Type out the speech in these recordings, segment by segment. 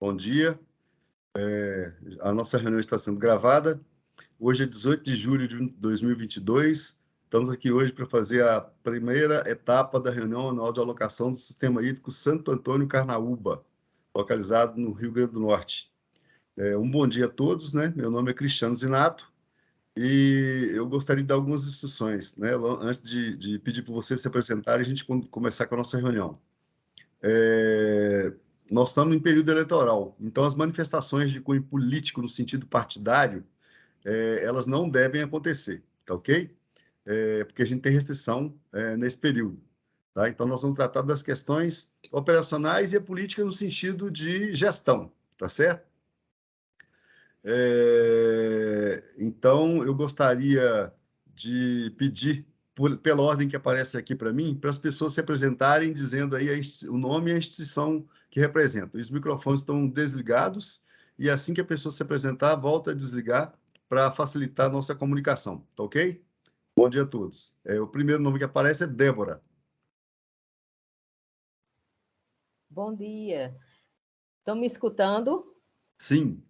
Bom dia. A nossa reunião está sendo gravada. Hoje é 18 de julho de 2022. Estamos aqui hoje para fazer a primeira etapa da reunião anual de alocação do Sistema Hídrico Santo Antônio Carnaúba, localizado no Rio Grande do Norte. Um bom dia a todos, né? Meu nome é Cristiano Zinato e eu gostaria de dar algumas instruções, né? Antes de pedir para vocês se apresentarem e a gente começar com a nossa reunião. Nós estamos em período eleitoral, então as manifestações de cunho político no sentido partidário, elas não devem acontecer, tá ok? Porque a gente tem restrição nesse período, tá? Então nós vamos tratar das questões operacionais e a política no sentido de gestão, tá certo? Então eu gostaria de pedir, pela ordem que aparece aqui para mim, para as pessoas se apresentarem dizendo aí o nome e a instituição que representam. Os microfones estão desligados e assim que a pessoa se apresentar, volta a desligar para facilitar a nossa comunicação, tá ok? Bom dia a todos. O primeiro nome que aparece é Débora. Bom dia. Estão me escutando? Sim.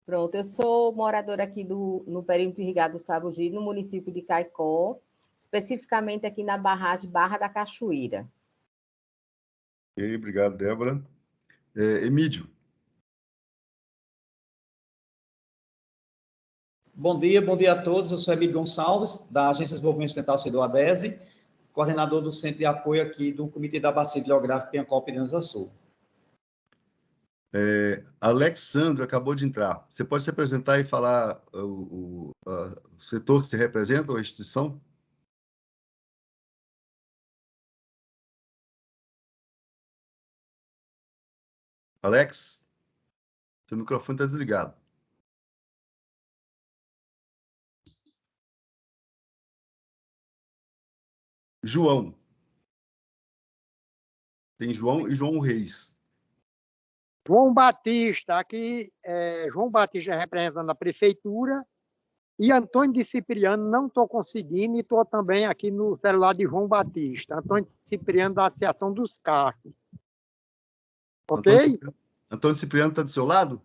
Pronto, eu sou moradora aqui no perímetro irrigado do Sabugi, no município de Caicó, especificamente aqui na barragem Barra da Cachoeira. Ok, obrigado, Débora. Emídio. Bom dia a todos. Eu sou Emílio Gonçalves, da Agência de Desenvolvimento Sustentável Setor ADESE, coordenador do Centro de Apoio aqui do Comitê da Bacia Hidrográfica Piancó-Piranas-Açu. Alexandre acabou de entrar. Você pode se apresentar e falar o setor que você representa, ou a instituição? Alex, seu microfone está desligado. João. Tem João e João Reis. João Batista, aqui, João Batista representando a prefeitura, e Antônio de Cipriano, não estou conseguindo, e estou também aqui no celular de João Batista, Antônio de Cipriano, da Associação dos Carros. Ok? Antônio Cipriano está do seu lado?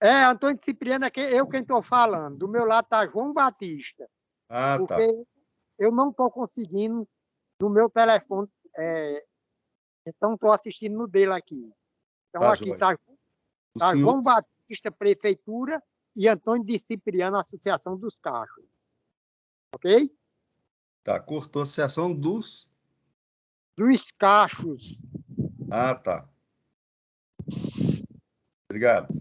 Antônio de Cipriano é eu quem estou falando. Do meu lado está João Batista. Ah, porque tá. Eu não estou conseguindo no meu telefone, então estou assistindo no dele aqui. Então, Tá, aqui joia. está João Batista, Prefeitura, e Antônio de Cipriano, Associação dos Cachos. Ok? Tá, cortou a Associação dos Cachos. Ah, tá. Obrigado.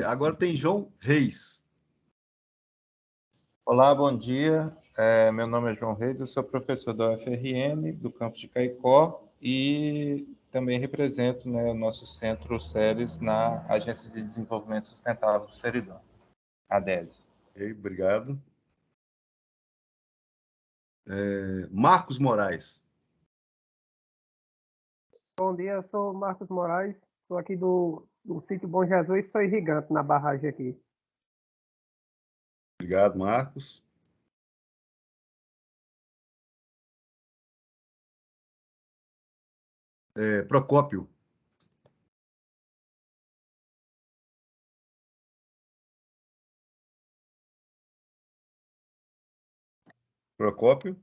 Agora tem João Reis. Olá, bom dia. Meu nome é João Reis, eu sou professor da UFRN, do campus de Caicó, e também represento, né, o nosso centro SERES na Agência de Desenvolvimento Sustentável do Seridó, ADESE. Okay, obrigado. Marcos Moraes. Bom dia, eu sou Marcos Moraes, sou aqui do sítio Bom Jesus e sou irrigante na barragem aqui. Obrigado, Marcos. Procópio. Procópio.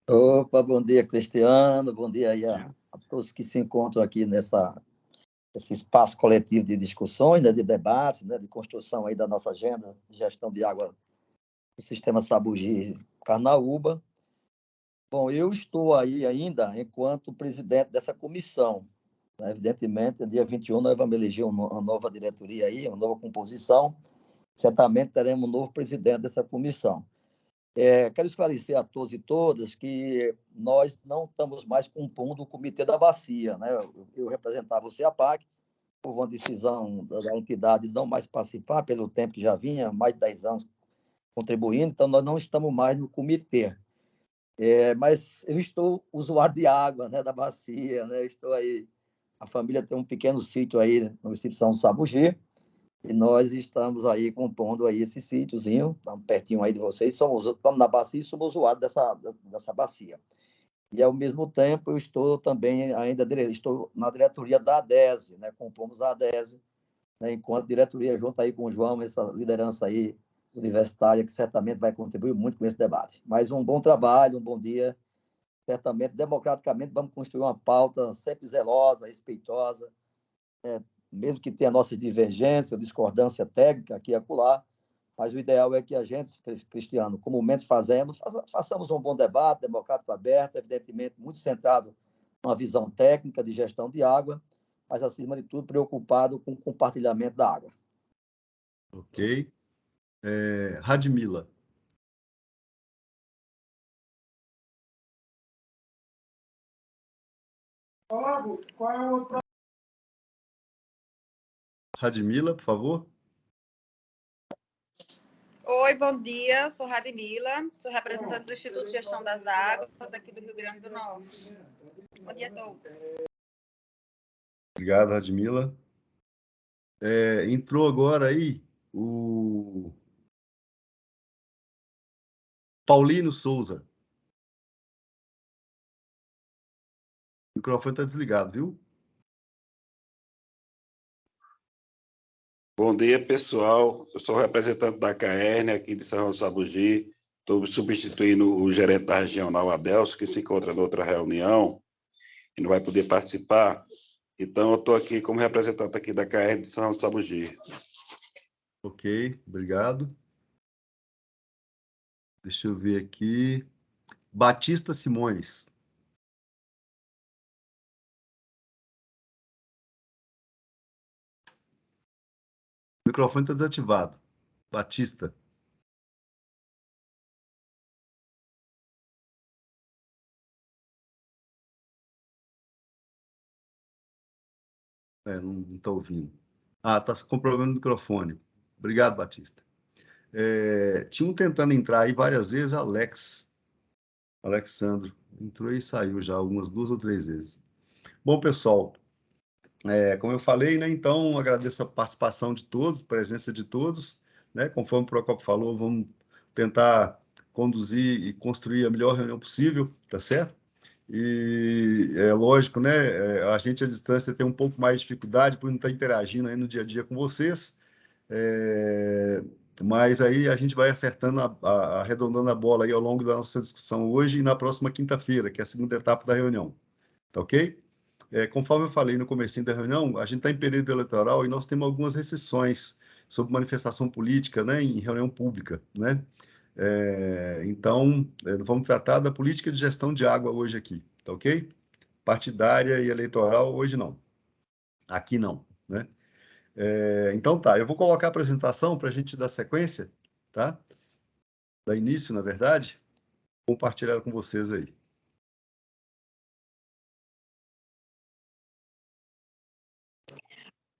Opa, bom dia, Cristiano. Bom dia aí a todos que se encontram aqui nesse espaço coletivo de discussões, né, de debates, né, de construção aí da nossa agenda de gestão de água do sistema Sabugi Carnaúba. Bom, eu estou aí ainda enquanto presidente dessa comissão. Né? Evidentemente, no dia 21 nós vamos eleger uma nova diretoria aí, uma nova composição. Certamente teremos um novo presidente dessa comissão. Quero esclarecer a todos e todas que nós não estamos mais compondo o Comitê da Bacia. Né? Eu representava o CEAPAC, por uma decisão da entidade de não mais participar, pelo tempo que já vinha, mais de 10 anos contribuindo, então nós não estamos mais no comitê. Mas eu estou usuário de água, né, da bacia, né? Estou aí, a família tem um pequeno sítio aí no município de São Sabugi, e nós estamos aí compondo aí esse sítiozinho, estamos pertinho aí de vocês, estamos na bacia e somos usuários dessa bacia. E, ao mesmo tempo, eu estou também estou na diretoria da ADESE, né? Compomos a ADESE, né? Enquanto diretoria, junto aí com o João, essa liderança aí universitária, que certamente vai contribuir muito com esse debate. Mas um bom trabalho, um bom dia. Certamente, democraticamente, vamos construir uma pauta sempre zelosa, respeitosa, mesmo que tenha nossas divergências, discordância técnica aqui e acolá, mas o ideal é que a gente, Cristiano, comumente façamos um bom debate, democrático aberto, evidentemente muito centrado numa visão técnica de gestão de água, mas, acima de tudo, preocupado com o compartilhamento da água. Ok. Radmila. Olavo, qual é o outro? Radmila, por favor. Oi, bom dia. Sou Radmila, sou representante do Instituto de Gestão das Águas aqui do Rio Grande do Norte. Bom dia a todos. Obrigado, Radmila. Entrou agora aí o Paulino Souza. O microfone está desligado, viu? Bom dia, pessoal. Eu sou representante da CAERN aqui de São João do Sabugi. Estou substituindo o gerente da regional, Adelso, que se encontra em outra reunião e não vai poder participar. Então, eu estou aqui como representante aqui da CAERN de São João do Sabugi. Ok, obrigado. Deixa eu ver aqui. Batista Simões. O microfone está desativado. Batista. Não está ouvindo. Está com problema no microfone. Obrigado, Batista. Tinham tentando entrar aí várias vezes, Alexandro. Entrou e saiu já algumas 2 ou 3 vezes. Bom, pessoal, como eu falei, né, então agradeço a participação de todos, a presença de todos, né, conforme o Procopio falou, vamos tentar conduzir e construir a melhor reunião possível, tá certo? E é lógico, né, a gente à distância tem um pouco mais de dificuldade por não estar interagindo aí no dia a dia com vocês, mas aí a gente vai acertando, arredondando a bola aí ao longo da nossa discussão hoje e na próxima quinta-feira, que é a segunda etapa da reunião, tá ok? Conforme eu falei no comecinho da reunião, a gente está em período eleitoral e nós temos algumas restrições sobre manifestação política, né, em reunião pública, né? Então, vamos tratar da política de gestão de água hoje aqui, tá ok? Partidária e eleitoral, hoje não. Aqui não, né? Então tá, eu vou colocar a apresentação para a gente dar sequência, tá? Dar início, na verdade, compartilhar com vocês aí.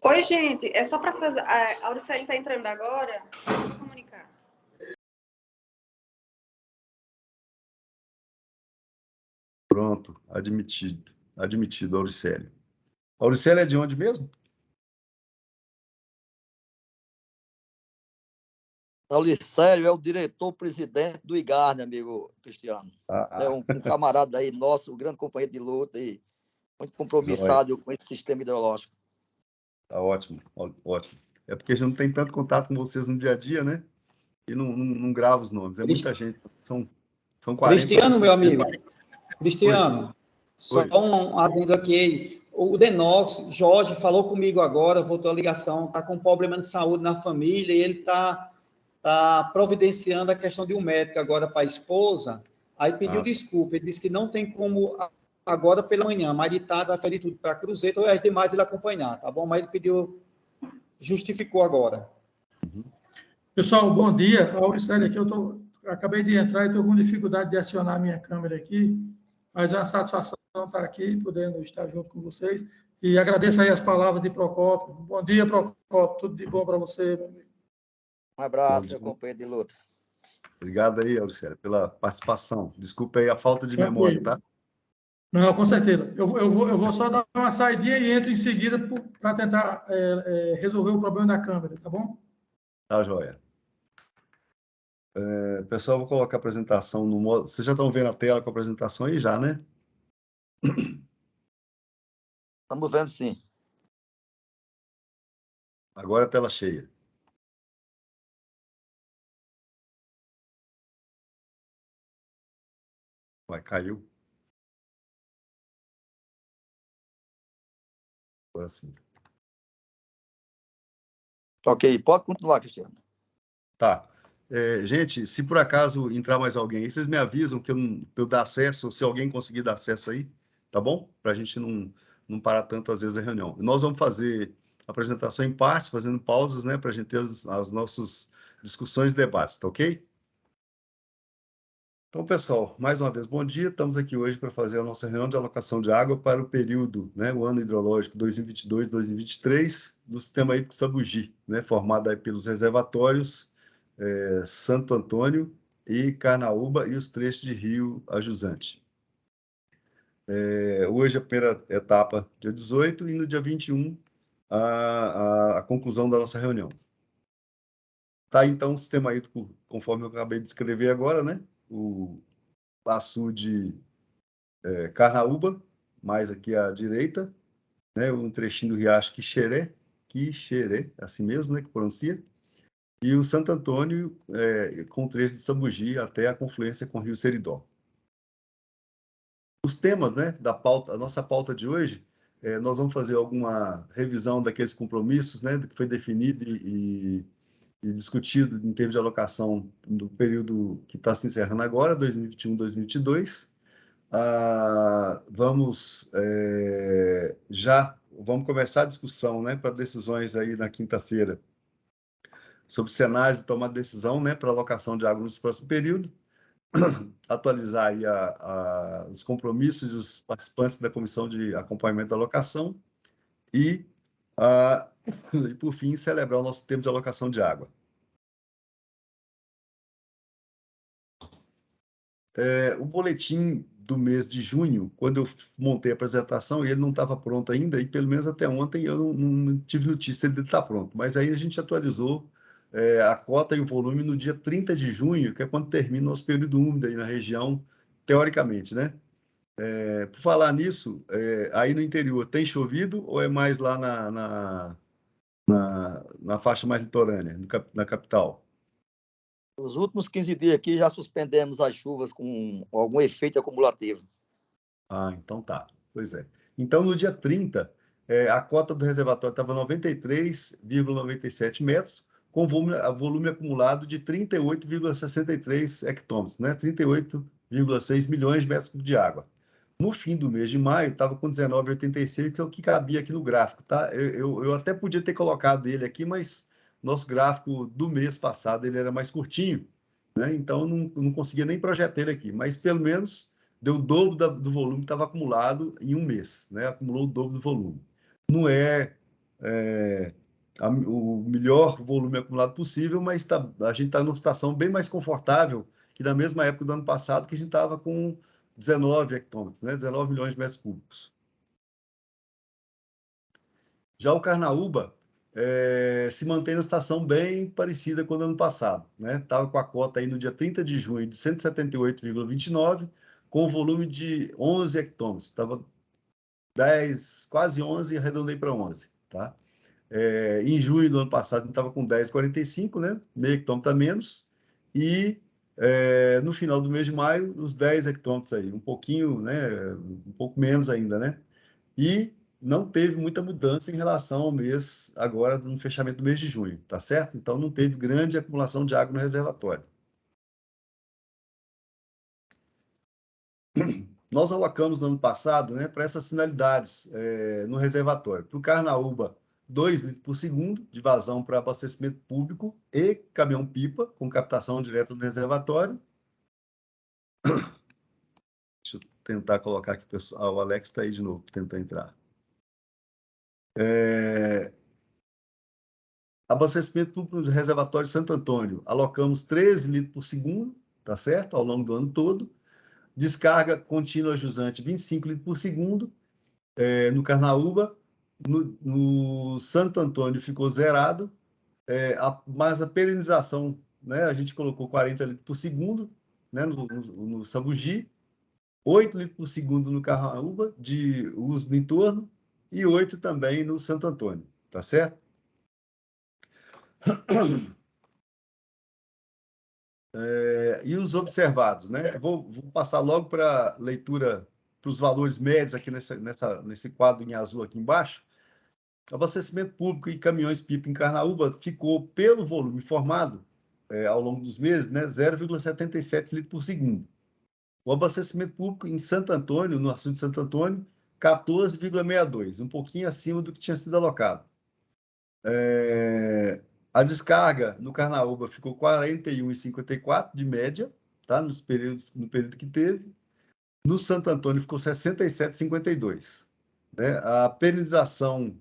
Oi, gente. É só para fazer... A Auricélia está entrando agora. Vou comunicar. Pronto, admitido. Admitido, Auricélio. Auricélio é de onde mesmo? Auricélio é o diretor-presidente do IGARNE, amigo Cristiano. É um camarada aí nosso, um grande companheiro de luta e muito compromissado com esse sistema hidrológico. Tá ótimo, ótimo. É porque a gente não tem tanto contato com vocês no dia a dia, né? E não grava os nomes. É muita gente. São 40. Cristiano, meu amigo. Cristiano, Oi. Só um adendo aqui. O Denox, Jorge, falou comigo agora, voltou a ligação, está com um problema de saúde na família e ele está providenciando a questão de um médico agora para a esposa. Aí pediu desculpa, ele disse que não tem como agora pela manhã, mas de tarde vai fazer tudo para Cruzeiro, ou as demais ele acompanhar, tá bom? Mas ele pediu, justificou agora. Pessoal, bom dia. A Auricélia aqui, acabei de entrar e estou com dificuldade de acionar a minha câmera aqui, mas é uma satisfação estar aqui, podendo estar junto com vocês. E agradeço aí as palavras de Procopio. Bom dia, Procopio. Tudo de bom para você, meu amigo. Um abraço, meu companheiro de luta. Obrigado aí, Auricélio, pela participação. Desculpa aí a falta de memória, tá? Não, com certeza. Eu vou só dar uma saidinha e entro em seguida para tentar resolver o problema da câmera, tá bom? Tá, joia. Pessoal, vou colocar a apresentação no modo... Vocês já estão vendo a tela com a apresentação aí já, né? Estamos vendo, sim. Agora a tela cheia. Vai, caiu. Agora sim. Ok, pode continuar, Cristiano. Tá. Gente, se por acaso entrar mais alguém, vocês me avisam que eu dar acesso, se alguém conseguir dar acesso aí, tá bom? Para a gente não parar tantas vezes a reunião. Nós vamos fazer a apresentação em partes, fazendo pausas, né, para a gente ter as nossas discussões e debates, tá ok? Então, pessoal, mais uma vez, bom dia. Estamos aqui hoje para fazer a nossa reunião de alocação de água para o período, né, o ano hidrológico 2022-2023, do sistema hídrico Sabugi, né, formado aí pelos reservatórios Santo Antônio e Carnaúba e os trechos de Rio a Jusante. Hoje a primeira etapa, dia 18, e no dia 21, a conclusão da nossa reunião. Tá, então, o sistema hídrico, conforme eu acabei de descrever agora, né, o açude Carnaúba, mais aqui à direita, né, um trechinho do riacho Quixeré, assim mesmo, né, que pronuncia, e o Santo Antônio, com o trecho de Sabugi até a confluência com o Rio Seridó. Os temas, né, da pauta, a nossa pauta de hoje, nós vamos fazer alguma revisão daqueles compromissos, né, do que foi definido e discutido em termos de alocação do período que está se encerrando agora, 2021-2022. Vamos começar a discussão, né, para decisões aí na quinta-feira sobre cenários de tomar decisão, né, para alocação de água nos próximos períodos, atualizar aí os compromissos e os participantes da comissão de acompanhamento da alocação e, e por fim, celebrar o nosso tempo de alocação de água. O boletim do mês de junho, quando eu montei a apresentação, ele não estava pronto ainda, e pelo menos até ontem eu não tive notícia dele estar pronto. Mas aí a gente atualizou a cota e o volume no dia 30 de junho, que é quando termina o nosso período úmido aí na região, teoricamente, né? Por falar nisso, aí no interior tem chovido ou é mais lá na faixa mais litorânea, na capital? Nos últimos 15 dias aqui já suspendemos as chuvas com algum efeito acumulativo. Então tá. Pois é. Então, no dia 30, a cota do reservatório estava 93,97 metros, com volume acumulado de 38,63 hectômetros, né? 38,6 milhões de metros cúbicos de água. No fim do mês de maio, estava com 19,86, que é o que cabia aqui no gráfico, tá? Eu até podia ter colocado ele aqui, mas nosso gráfico do mês passado ele era mais curtinho, né? Então, não conseguia nem projetar ele aqui, mas pelo menos deu o dobro do volume que estava acumulado em um mês, né? Acumulou o dobro do volume. Não o melhor volume acumulado possível, mas a gente está numa situação bem mais confortável que na mesma época do ano passado, que a gente estava com 19 hectômetros, né? 19 milhões de metros cúbicos. Já o Carnaúba se mantém numa situação bem parecida com o ano passado, né? Estava com a cota aí no dia 30 de junho de 178,29, com volume de 11 hectômetros. Estava 10, quase 11, arredondei para 11, tá? Em junho do ano passado, a gente estava com 10,45, né? Meio hectômetro a menos. E no final do mês de maio, os 10 hectômetros aí, um pouquinho, né? Um pouco menos ainda, né? E não teve muita mudança em relação ao mês, agora, no fechamento do mês de junho, tá certo? Então, não teve grande acumulação de água no reservatório. Nós alocamos no ano passado, né, para essas finalidades no reservatório. Para o Carnaúba, 2 litros por segundo de vazão para abastecimento público e caminhão-pipa, com captação direta do reservatório. Deixa eu tentar colocar aqui, pessoal. O Alex está aí de novo, tentar entrar. Abastecimento público do reservatório Santo Antônio. Alocamos 13 litros por segundo, tá certo? Ao longo do ano todo. Descarga contínua jusante, 25 litros por segundo. No Carnaúba, no Santo Antônio ficou zerado, mas a perenização, né, a gente colocou 40 litros por segundo, né, no Sabugi, 8 litros por segundo no Carnaúba, de uso no entorno, e 8 também no Santo Antônio, tá certo? E os observados, né? Vou passar logo para leitura para os valores médios aqui nesse quadro em azul aqui embaixo. Abastecimento público e caminhões-pipa em Carnaúba ficou, pelo volume formado ao longo dos meses, né, 0,77 litros por segundo. O abastecimento público em Santo Antônio, no açude de Santo Antônio, 14,62, um pouquinho acima do que tinha sido alocado. A descarga no Carnaúba ficou 41,54 de média, tá? No período que teve. No Santo Antônio ficou 67,52. Né? A perenização,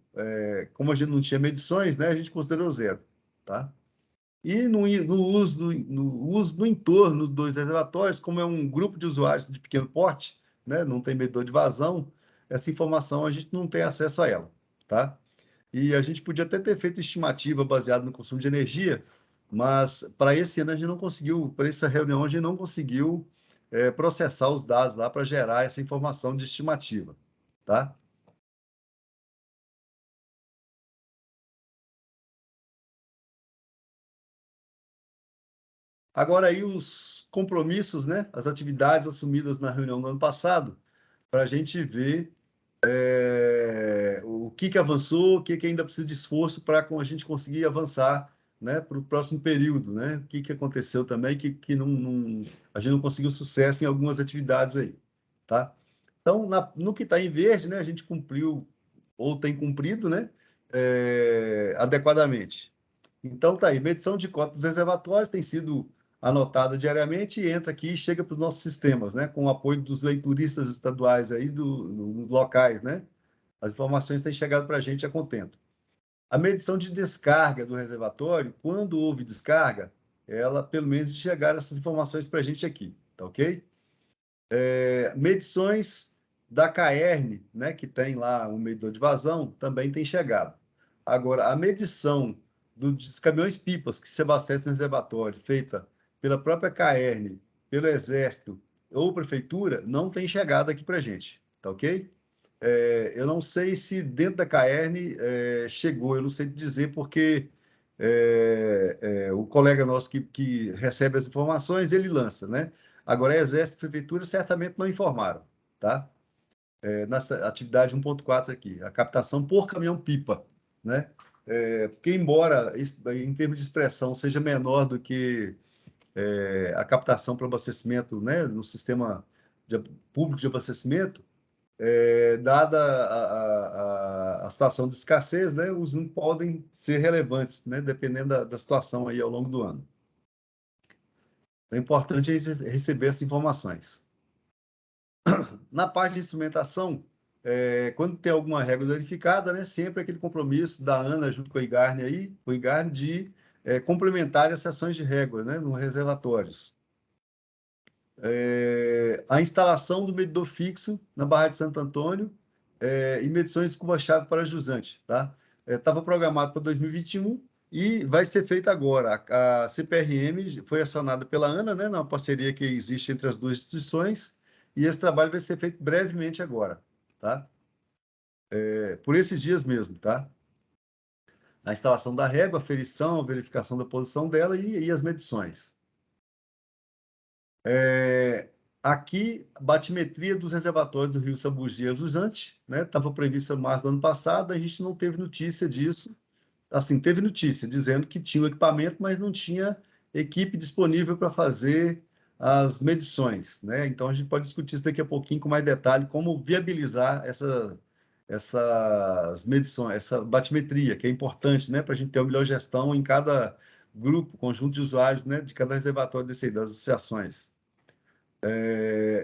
como a gente não tinha medições, né, a gente considerou zero. Tá? E no uso no entorno dos 2 reservatórios, como é um grupo de usuários de pequeno porte, né, não tem medidor de vazão, essa informação a gente não tem acesso a ela. Tá? E a gente podia até ter feito estimativa baseada no consumo de energia, mas para esse ano a gente não conseguiu, para essa reunião a gente não conseguiu processar os dados lá para gerar essa informação de estimativa. Tá? Agora aí os compromissos, né? As atividades assumidas na reunião do ano passado, para a gente ver o que avançou, o que ainda precisa de esforço para a gente conseguir avançar, né, para o próximo período, né? O que aconteceu também que a gente não conseguiu sucesso em algumas atividades aí, tá? Então, no que está em verde, né, a gente cumpriu ou tem cumprido, né, adequadamente. Então, tá aí, medição de cota dos reservatórios tem sido anotada diariamente e entra aqui e chega para os nossos sistemas, né, com o apoio dos leituristas estaduais aí dos locais, né? As informações têm chegado para a gente a contento. A medição de descarga do reservatório, quando houve descarga, ela, pelo menos, chegaram essas informações para a gente aqui, tá ok? Medições da CAERN, né, que tem lá um medidor de vazão, também tem chegado. Agora, a medição dos caminhões-pipas que se abastecem no reservatório, feita pela própria CAERN, pelo Exército ou Prefeitura, não tem chegado aqui para a gente, tá ok? Eu não sei se dentro da CAERN chegou, eu não sei dizer porque o colega nosso que recebe as informações, ele lança, né? Agora, Exército e Prefeitura certamente não informaram, tá? Nessa atividade 1.4 aqui, a captação por caminhão-pipa, né? Porque, embora, em termos de expressão, seja menor do que a captação para abastecimento, né, no sistema público de abastecimento, dada a situação de escassez, né, os números podem ser relevantes, né, dependendo da situação aí ao longo do ano. É importante receber essas informações. Na parte de instrumentação, quando tem alguma regra verificada, né, sempre aquele compromisso da ANA junto com o IGARN aí, o IGARN de complementar as sessões de régua, né, nos reservatórios. A instalação do medidor fixo na Barra de Santo Antônio e medições de escuba-chave para jusante, tá? Estava programado para 2021 e vai ser feito agora. A CPRM foi acionada pela ANA, né, na parceria que existe entre as duas instituições, e esse trabalho vai ser feito brevemente agora, tá? Por esses dias mesmo, tá? A instalação da régua, a ferição, a verificação da posição dela e as medições. Aqui, a batimetria dos reservatórios do Rio Sambugi e Jusante, né? Estava prevista em março do ano passado, a gente não teve notícia disso. Assim, teve notícia dizendo que tinha o equipamento, mas não tinha equipe disponível para fazer as medições, né? Então, a gente pode discutir isso daqui a pouquinho com mais detalhe, como viabilizar essas medições, essa batimetria, que é importante, né? Para a gente ter uma melhor gestão em cada grupo, conjunto de usuários, né? De cada reservatório das associações.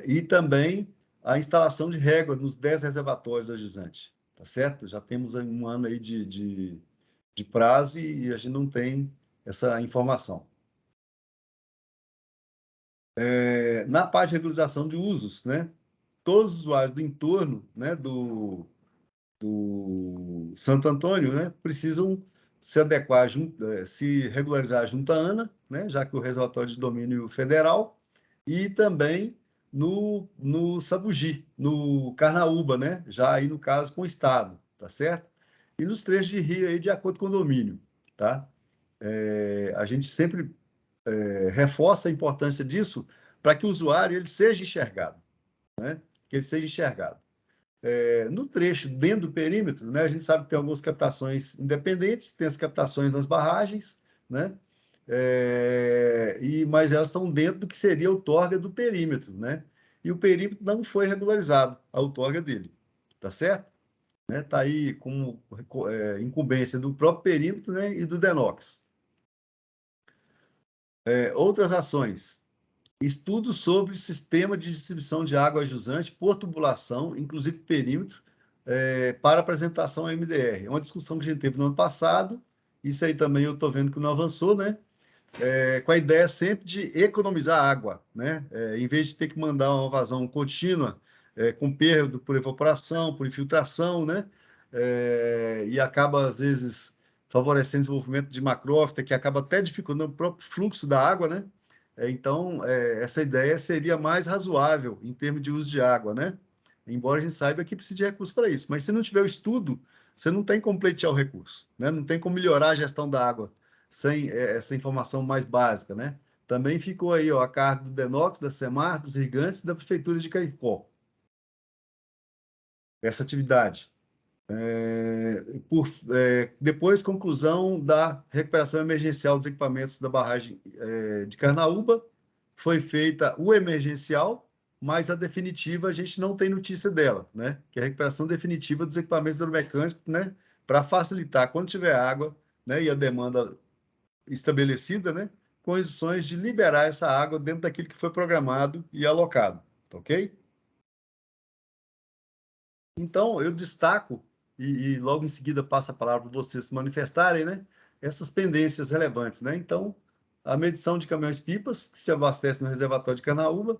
E também a instalação de régua nos 10 reservatórios da Jusante, tá certo? Já temos um ano aí de prazo e a gente não tem essa informação. Na parte de regularização de usos, né? Todos os usuários do entorno, né, do Santo Antônio, né, precisam se adequar, se regularizar junto à ANA, né, já que o reservatório de domínio federal, e também no Sabugi, no Carnaúba, né? Já aí, no caso, com o Estado, tá certo? E nos trechos de rio aí, de acordo com o domínio, tá? A gente sempre reforça a importância disso para que o usuário ele seja enxergado, né? Que ele seja enxergado. No trecho dentro do perímetro, né? A gente sabe que tem algumas captações independentes, tem as captações nas barragens, né? Mas elas estão dentro do que seria a outorga do perímetro, né? E o perímetro não foi regularizado, a outorga dele, tá certo? Tá aí como incumbência do próprio perímetro, né? E do DENOX. Outras ações. Estudo sobre o sistema de distribuição de água jusante por tubulação, inclusive perímetro, para apresentação ao MDR. É uma discussão que a gente teve no ano passado, isso aí também eu estou vendo que não avançou, né? Com a ideia sempre de economizar água, né? Em vez de ter que mandar uma vazão contínua, com perda por evaporação, por infiltração, né? E acaba, às vezes, favorecendo o desenvolvimento de macrófita, que acaba até dificultando o próprio fluxo da água, né? Então, essa ideia seria mais razoável em termos de uso de água, né? Embora a gente saiba que precisa de recurso para isso. Mas se não tiver o estudo, você não tem como pleitear o recurso, né? Não tem como melhorar a gestão da água sem essa informação mais básica, né? Também ficou aí, ó, a cargo do DENOX, da SEMAR, dos irrigantes e da Prefeitura de Caicó. Essa atividade. Depois, conclusão da recuperação emergencial dos equipamentos da barragem de Carnaúba. Foi feita o emergencial, mas a definitiva a gente não tem notícia dela, né? Que é a recuperação definitiva dos equipamentos hidromecânicos, né? Para facilitar, quando tiver água, né? E a demanda estabelecida, né? Condições de liberar essa água dentro daquilo que foi programado e alocado, ok? Então, eu destaco, e logo em seguida passo a palavra para vocês se manifestarem, né? Essas pendências relevantes, né? Então, a medição de caminhões-pipas, que se abastece no reservatório de Carnaúba,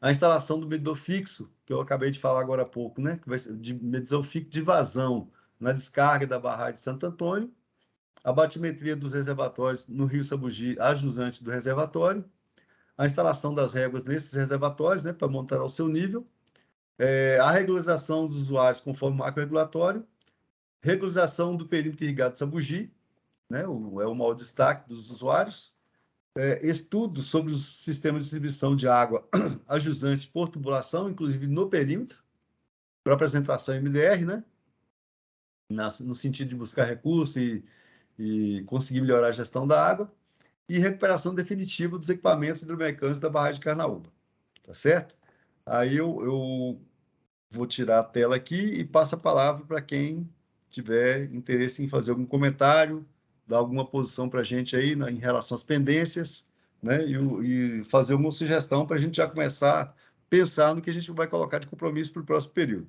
a instalação do medidor fixo, que eu acabei de falar agora há pouco, né? Que vai ser de medição fixa de vazão na descarga da barragem de Santo Antônio, a batimetria dos reservatórios no Rio Sabugi, a jusante do reservatório, a instalação das réguas nesses reservatórios, né? Para montar ao seu nível, a regularização dos usuários conforme o marco regulatório, regularização do perímetro irrigado de Sabugi, né? É o maior destaque dos usuários, estudo sobre os sistemas de distribuição de água a jusante por tubulação, inclusive no perímetro, para apresentação MDR, né? No sentido de buscar recursos e conseguir melhorar a gestão da água, e recuperação definitiva dos equipamentos hidromecânicos da barragem de Carnaúba, tá certo? Aí eu vou tirar a tela aqui e passo a palavra para quem tiver interesse em fazer algum comentário, dar alguma posição para a gente aí em relação às pendências, né? E fazer uma sugestão para a gente já começar a pensar no que a gente vai colocar de compromisso para o próximo período.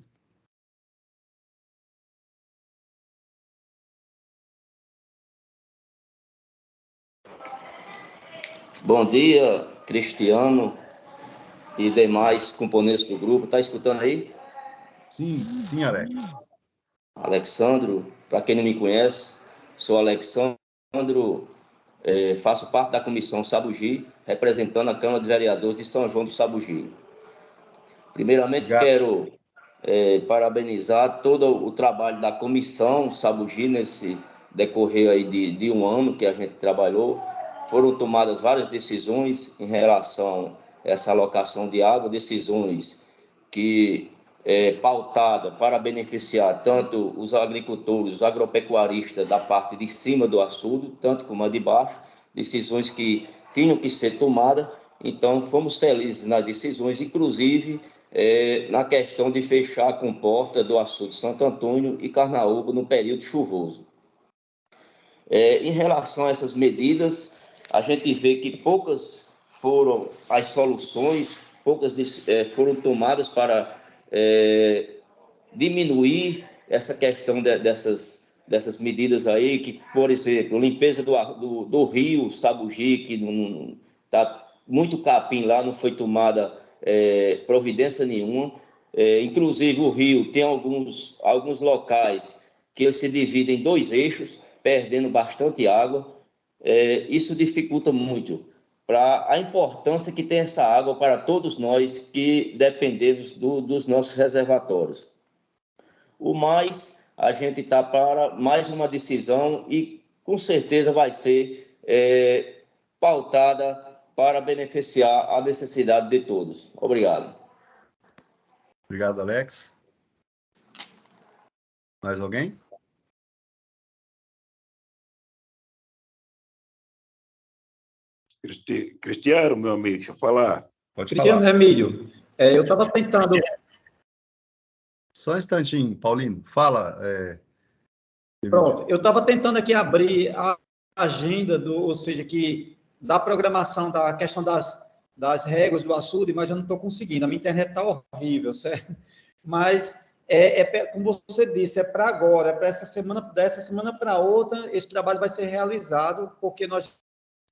Bom dia, Cristiano e demais componentes do grupo. Está escutando aí? Sim, Alex. Alexandro, para quem não me conhece, sou Alexandro, faço parte da Comissão Sabugi, representando a Câmara de Vereadores de São João do Sabugi. Primeiramente, quero parabenizar todo o trabalho da Comissão Sabugi nesse decorrer aí de um ano que a gente trabalhou. Foram tomadas várias decisões em relação a essa alocação de água, decisões que pautada para beneficiar tanto os agricultores, os agropecuaristas da parte de cima do açude, tanto como a de baixo, decisões que tinham que ser tomadas. Então, fomos felizes nas decisões, inclusive na questão de fechar a comporta do açude Santo Antônio e Carnaúba no período chuvoso. Em relação a essas medidas, a gente vê que poucas foram as soluções, poucas foram tomadas para diminuir essa questão dessas medidas aí, que, por exemplo, limpeza do rio Sabugi, que não está muito capim lá, não foi tomada providência nenhuma. Inclusive, o rio tem alguns locais que ele se divide em dois eixos, perdendo bastante água. Isso dificulta muito para a importância que tem essa água para todos nós que dependemos dos nossos reservatórios. O mais, a gente está para mais uma decisão e com certeza vai ser pautada para beneficiar a necessidade de todos. Obrigado. Obrigado, Alex. Mais alguém? Cristiano, meu amigo, deixa eu falar. Pode Cristiano falar. Remídio, eu estava tentando... Só um instantinho, Paulinho. Fala. Pronto, eu estava tentando aqui abrir a agenda, ou seja, que da programação, da questão das regras do açude, mas eu não estou conseguindo. A minha internet está horrível, certo? Mas, como você disse, é para agora, é para essa semana, dessa semana para outra, esse trabalho vai ser realizado, porque nós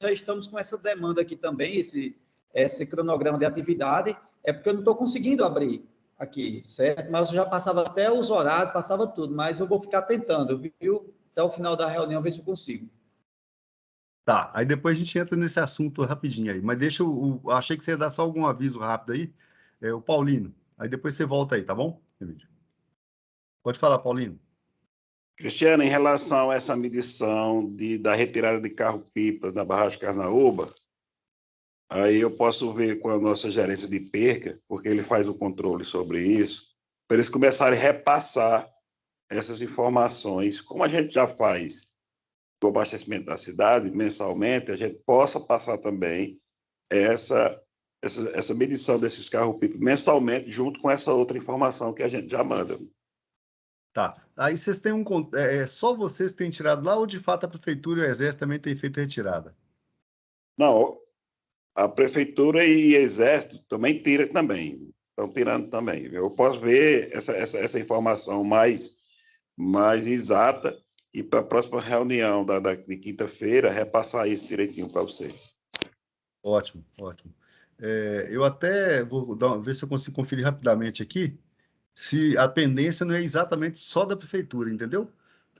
já estamos com essa demanda aqui também, esse cronograma de atividade, é porque eu não estou conseguindo abrir aqui, certo? Mas eu já passava até os horários, passava tudo, mas eu vou ficar tentando, viu? Até o final da reunião, ver se eu consigo. Tá, aí depois a gente entra nesse assunto rapidinho aí, mas deixa achei que você ia dar só algum aviso rápido aí, o Paulino, aí depois você volta aí, tá bom? Pode falar, Paulino. Cristiano, em relação a essa medição da retirada de carro-pipa da barragem Carnaúba, aí eu posso ver com a nossa gerência de perca, porque ele faz o controle sobre isso, para eles começarem a repassar essas informações, como a gente já faz o abastecimento da cidade mensalmente, a gente possa passar também essa medição desses carros-pipa mensalmente, junto com essa outra informação que a gente já manda. Tá, aí vocês têm só vocês têm tirado lá ou de fato a prefeitura e o exército também têm feito a retirada? Não, a prefeitura e o exército também tira também, estão tirando também. Eu posso ver essa informação mais exata e para a próxima reunião de quinta-feira repassar isso direitinho para você. Ótimo, ótimo. Eu até vou ver se eu consigo conferir rapidamente aqui se a tendência não é exatamente só da prefeitura, entendeu?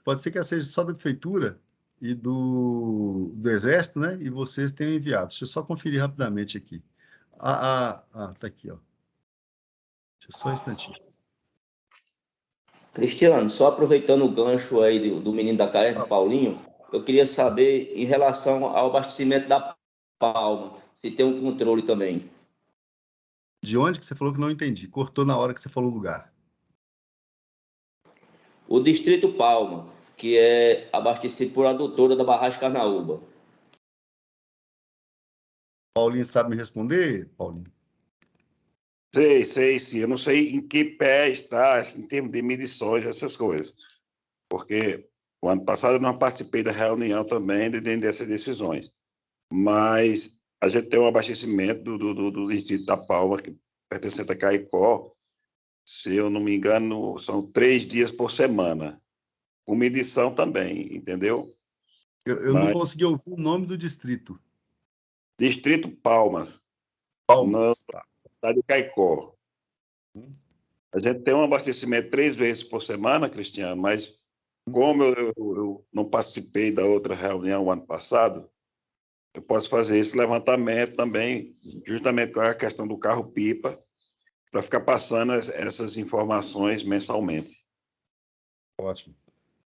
Pode ser que ela seja só da prefeitura e do exército, né? E vocês tenham enviado. Deixa eu só conferir rapidamente aqui. Tá aqui, ó. Deixa eu só um instantinho. Cristiano, só aproveitando o gancho aí do menino da Caerna, Paulinho, eu queria saber em relação ao abastecimento da Palma, se tem um controle também. De onde que você falou que não entendi? Cortou na hora que você falou o lugar. O Distrito Palma, que é abastecido por adutora da barragem Carnaúba. Paulinho sabe me responder, Paulinho? Sei, sim. Eu não sei em que pé está em termos de medições, essas coisas. Porque o ano passado eu não participei da reunião também dessas decisões. Mas a gente tem um abastecimento do Distrito da Palma, que pertence a Caicó, se eu não me engano, são 3 dias por semana. Com medição também, entendeu? Eu não consegui ouvir o nome do distrito. Distrito Palmas. Palmas, na cidade de Caicó. A gente tem um abastecimento 3 vezes por semana, Cristiano, mas como eu não participei da outra reunião ano passado, eu posso fazer esse levantamento também, justamente com a questão do carro-pipa, para ficar passando essas informações mensalmente. Ótimo.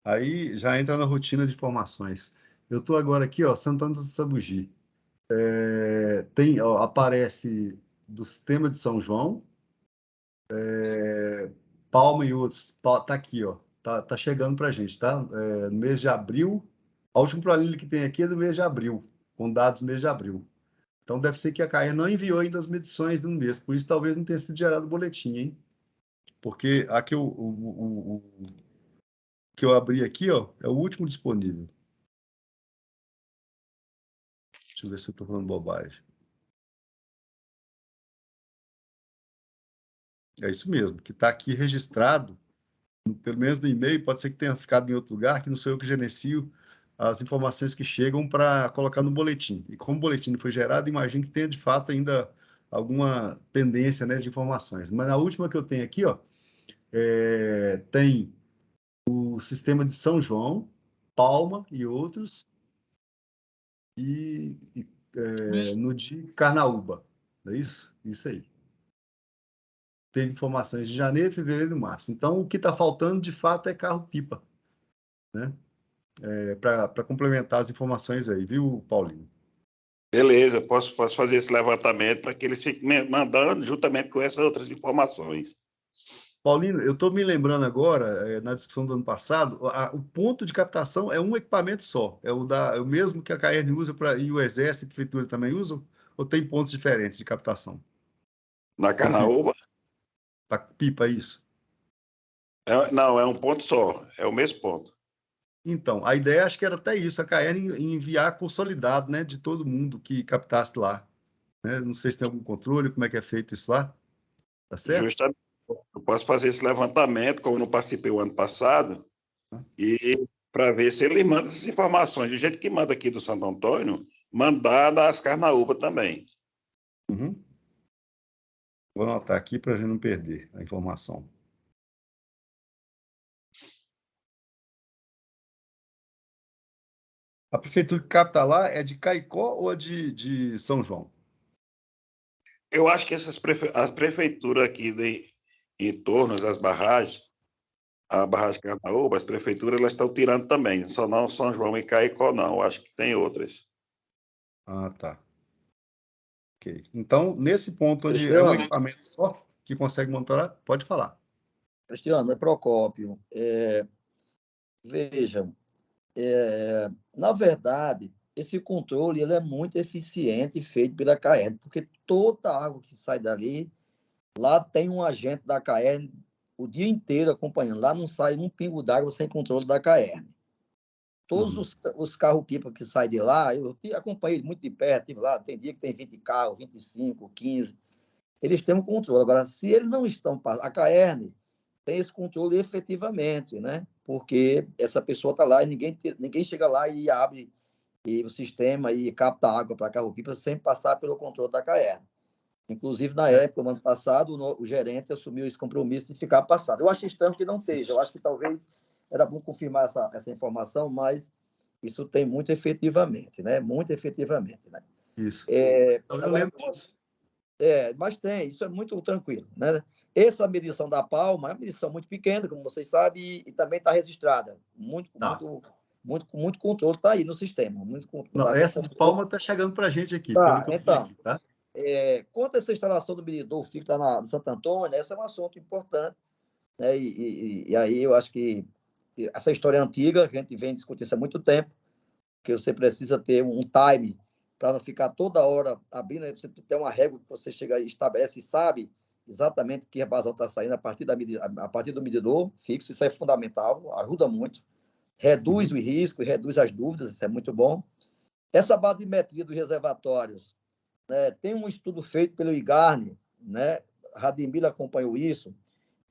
Aí já entra na rotina de informações. Eu estou agora aqui, ó, Santana do Sabugi. Aparece do sistema de São João, Palma e outros. Tá aqui, ó. Tá chegando para a gente, tá? No mês de abril. A última planilha que tem aqui é do mês de abril, com dados do mês de abril. Então deve ser que a CAE não enviou ainda as medições no mês, por isso talvez não tenha sido gerado o boletim, hein? Porque aqui o que eu abri aqui, ó, é o último disponível. Deixa eu ver se eu estou falando bobagem. É isso mesmo, que está aqui registrado, pelo menos no e-mail, pode ser que tenha ficado em outro lugar, que não sou eu que gerencio as informações que chegam para colocar no boletim. E como o boletim não foi gerado, imagino que tenha, de fato, ainda alguma tendência, né, de informações. Mas na última que eu tenho aqui, ó, tem o sistema de São João, Palma e outros, e no de Carnaúba, não é isso? Isso aí. Teve informações de janeiro, fevereiro e março. Então, o que está faltando, de fato, é carro-pipa, né? Para complementar as informações aí, viu, Paulinho? Beleza, posso fazer esse levantamento para que eles fiquem mandando juntamente com essas outras informações. Paulinho, eu estou me lembrando agora, na discussão do ano passado, o ponto de captação é um equipamento só. É o mesmo que a KN usa e o Exército e a Prefeitura também usam? Ou tem pontos diferentes de captação? Na Carnaúba? Para pipa, é isso? Não, é um ponto só. É o mesmo ponto. Então, a ideia acho que era até isso, a KN enviar consolidado, né, de todo mundo que captasse lá. Né? Não sei se tem algum controle, como é que é feito isso lá. Tá certo? Justamente. Eu posso fazer esse levantamento, como eu não participei o ano passado, e para ver se ele manda essas informações. Do jeito que manda aqui do Santo Antônio, mandar das Carnaúba também. Uhum. Vou anotar aqui para a gente não perder a informação. A prefeitura que capta lá é de Caicó ou é de São João? Eu acho que a prefeitura aqui em torno das barragens, a barragem Carnaúba, as prefeituras elas estão tirando também, só não São João e Caicó, não. Eu acho que tem outras. Ah, tá. Ok. Então, nesse ponto onde é Cristiano, um equipamento só que consegue monitorar, pode falar. Cristiano, é Procópio. Veja, na verdade, esse controle ele é muito eficiente e feito pela CAERN, porque toda a água que sai dali, lá tem um agente da CAERN o dia inteiro acompanhando. Lá não sai um pingo d'água sem controle da CAERN. Todos os carros-pipa que saem de lá, eu acompanhei muito de perto, tive lá, tem dia que tem 20 carros, 25, 15, eles têm um controle. Agora, se eles não estão... A CAERN tem esse controle efetivamente, né? Porque essa pessoa está lá e ninguém chega lá e abre o sistema e capta água para carro-pipa sem passar pelo controle da CAERN. Inclusive, na época, no ano passado, o gerente assumiu esse compromisso de ficar passado. Eu acho estranho que não esteja. Eu acho que talvez era bom confirmar essa informação, mas isso tem muito efetivamente, né? Muito efetivamente, né? Isso. Eu lembro disso. Mas tem, isso é muito tranquilo, né? Essa medição da palma é uma medição muito pequena, como vocês sabem, e também está registrada. Muito controle está aí no sistema. Não, essa de palma está chegando para a gente aqui, pelo que eu vi aqui, tá? Quanto a essa instalação do medidor fixo lá no Santo Antônio, esse é um assunto importante, né? E aí eu acho que essa história é antiga, a gente vem discutindo isso há muito tempo, que você precisa ter um time para não ficar toda hora abrindo, você tem uma régua que você chega e estabelece e sabe exatamente que vazão está saindo a partir do medidor fixo, isso é fundamental, ajuda muito, reduz o risco, reduz as dúvidas, isso é muito bom. Essa batimetria dos reservatórios, né, tem um estudo feito pelo IGARNE, né, Radimila acompanhou isso,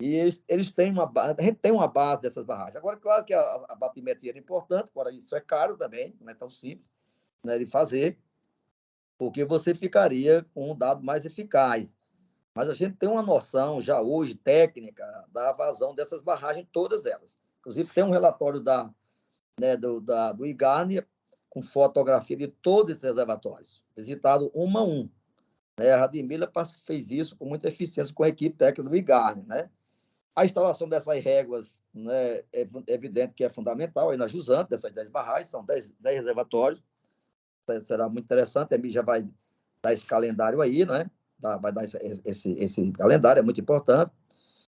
e eles têm a gente tem uma base dessas barragens. Agora, claro que a batimetria é importante, agora isso é caro também, não é tão simples, né, de fazer, porque você ficaria com um dado mais eficaz. Mas a gente tem uma noção já hoje técnica da vazão dessas barragens, todas elas. Inclusive, tem um relatório do IGARNE com fotografia de todos esses reservatórios, visitado um a um. A Radimila fez isso com muita eficiência com a equipe técnica do IGARNE, né? A instalação dessas réguas, né, é evidente que é fundamental, aí na Jusante, dessas 10 barragens, são 10 reservatórios, será muito interessante, a MI já vai dar esse calendário aí, né? Vai dar esse calendário, é muito importante.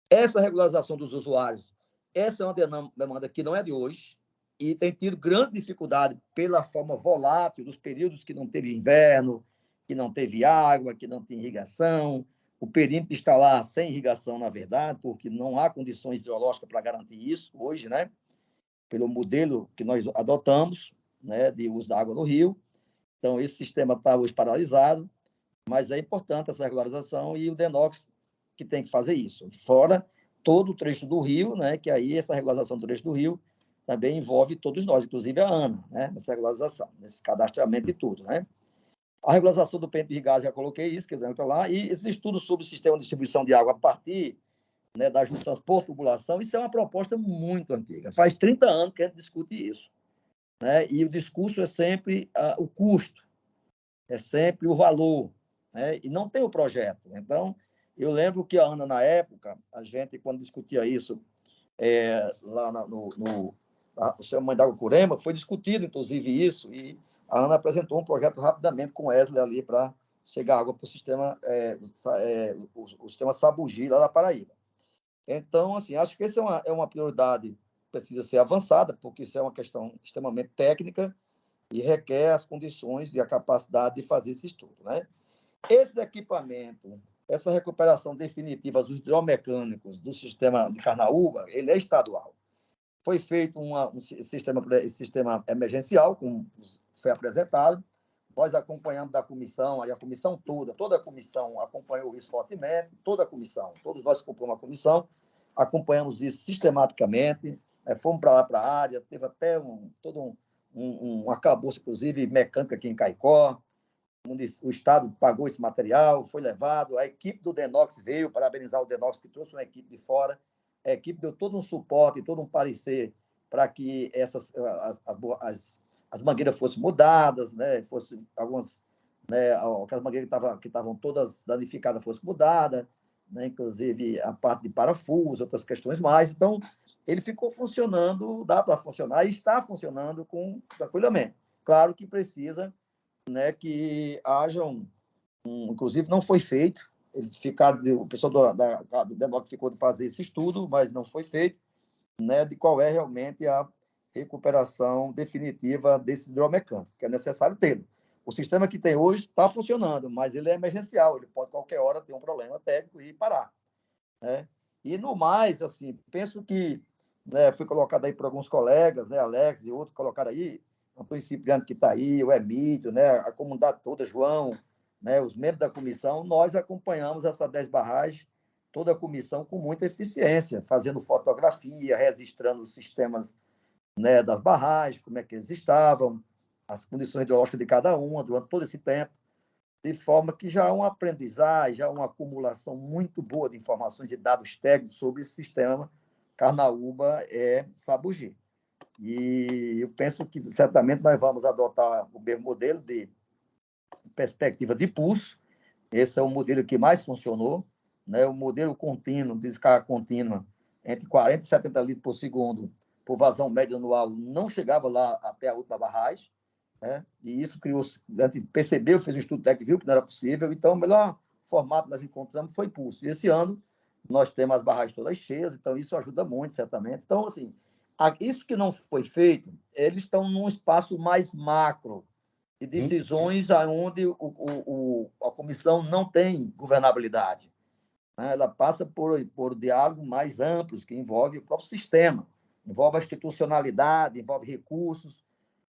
Essa regularização dos usuários, essa é uma demanda que não é de hoje, e tem tido grande dificuldade pela forma volátil dos períodos que não teve inverno, que não teve água, que não tem irrigação. O perímetro está lá sem irrigação, na verdade, porque não há condições hidrológicas para garantir isso hoje, né? Pelo modelo que nós adotamos, né, de uso da água no rio. Então, esse sistema está hoje paralisado, mas é importante essa regularização e o DENOX que tem que fazer isso. Fora todo o trecho do rio, né, que aí essa regularização do trecho do rio também envolve todos nós, inclusive a ANA, né, nessa regularização, nesse cadastramento e tudo, né. A regularização do pente irrigado, já coloquei isso, que está lá, e esse estudo sobre o sistema de distribuição de água a partir, né, das junções por tubulação, isso é uma proposta muito antiga. Faz 30 anos que a gente discute isso, né, e o discurso é sempre o custo. é sempre o valor, né? E não tem o projeto. Então, eu lembro que a Ana, na época, a gente, quando discutia isso lá no Chama Mãe d'Água Curema, foi discutido, inclusive, isso, e a Ana apresentou um projeto rapidamente com o Wesley ali para chegar água para o sistema, o sistema Sabugi, lá da Paraíba. Então, assim, acho que essa é uma prioridade que precisa ser avançada, porque isso é uma questão extremamente técnica e requer as condições e a capacidade de fazer esse estudo, né? Esse equipamento, essa recuperação definitiva dos hidromecânicos do sistema de Carnaúba, ele é estadual. Foi feito um sistema emergencial, como foi apresentado. Nós acompanhamos da comissão, aí a comissão toda a comissão acompanhou isso fortemente, toda a comissão, todos nós que compomos a comissão, acompanhamos isso sistematicamente, fomos para lá, para a área, teve até todo um arcabouço, inclusive, mecânica aqui em Caicó. O Estado pagou esse material, foi levado, a equipe do Denox veio, parabenizar o Denox, que trouxe uma equipe de fora, a equipe deu todo um suporte, todo um parecer para que as mangueiras fossem mudadas, né? Fossem algumas, né? Aquelas mangueiras que estavam todas danificadas fossem mudadas, né? Inclusive a parte de parafuso, outras questões mais. Então, ele ficou funcionando, dá para funcionar e está funcionando tranquilamente. Claro que precisa, né, que hajam, inclusive não foi feito, eles ficaram, o pessoal do DENOC ficou de fazer esse estudo, mas não foi feito, né, de qual é realmente a recuperação definitiva desse hidromecânico, que é necessário tê-lo. O sistema que tem hoje está funcionando, mas ele é emergencial, ele pode qualquer hora ter um problema técnico e parar, né? E no mais, assim, penso que, né, foi colocado aí por alguns colegas, né, Alex e outros colocaram aí, o Antônio Cipriano que está aí, o Emílio, né, a comunidade toda, João, né, os membros da comissão, nós acompanhamos essas 10 barragens, toda a comissão com muita eficiência, fazendo fotografia, registrando os sistemas, né, das barragens, como é que eles estavam, as condições hidrológicas de cada uma durante todo esse tempo, de forma que já há uma aprendizagem, já há uma acumulação muito boa de informações e dados técnicos sobre esse sistema Carnaúba Sabugi. E eu penso que, certamente, nós vamos adotar o mesmo modelo de perspectiva de pulso. Esse é o modelo que mais funcionou, né? O modelo contínuo, de descarga contínua, entre 40 e 70 litros por segundo, por vazão média anual, não chegava lá até a última barragem, né? E isso criou, a gente percebeu, fez um estudo técnico, viu que não era possível, então o melhor formato que nós encontramos foi pulso. E esse ano nós temos as barragens todas cheias, então isso ajuda muito, certamente. Então, assim, isso que não foi feito, eles estão num espaço mais macro, de decisões onde a comissão não tem governabilidade, né? Ela passa por diálogos mais amplos, que envolve o próprio sistema, envolve a institucionalidade, envolve recursos,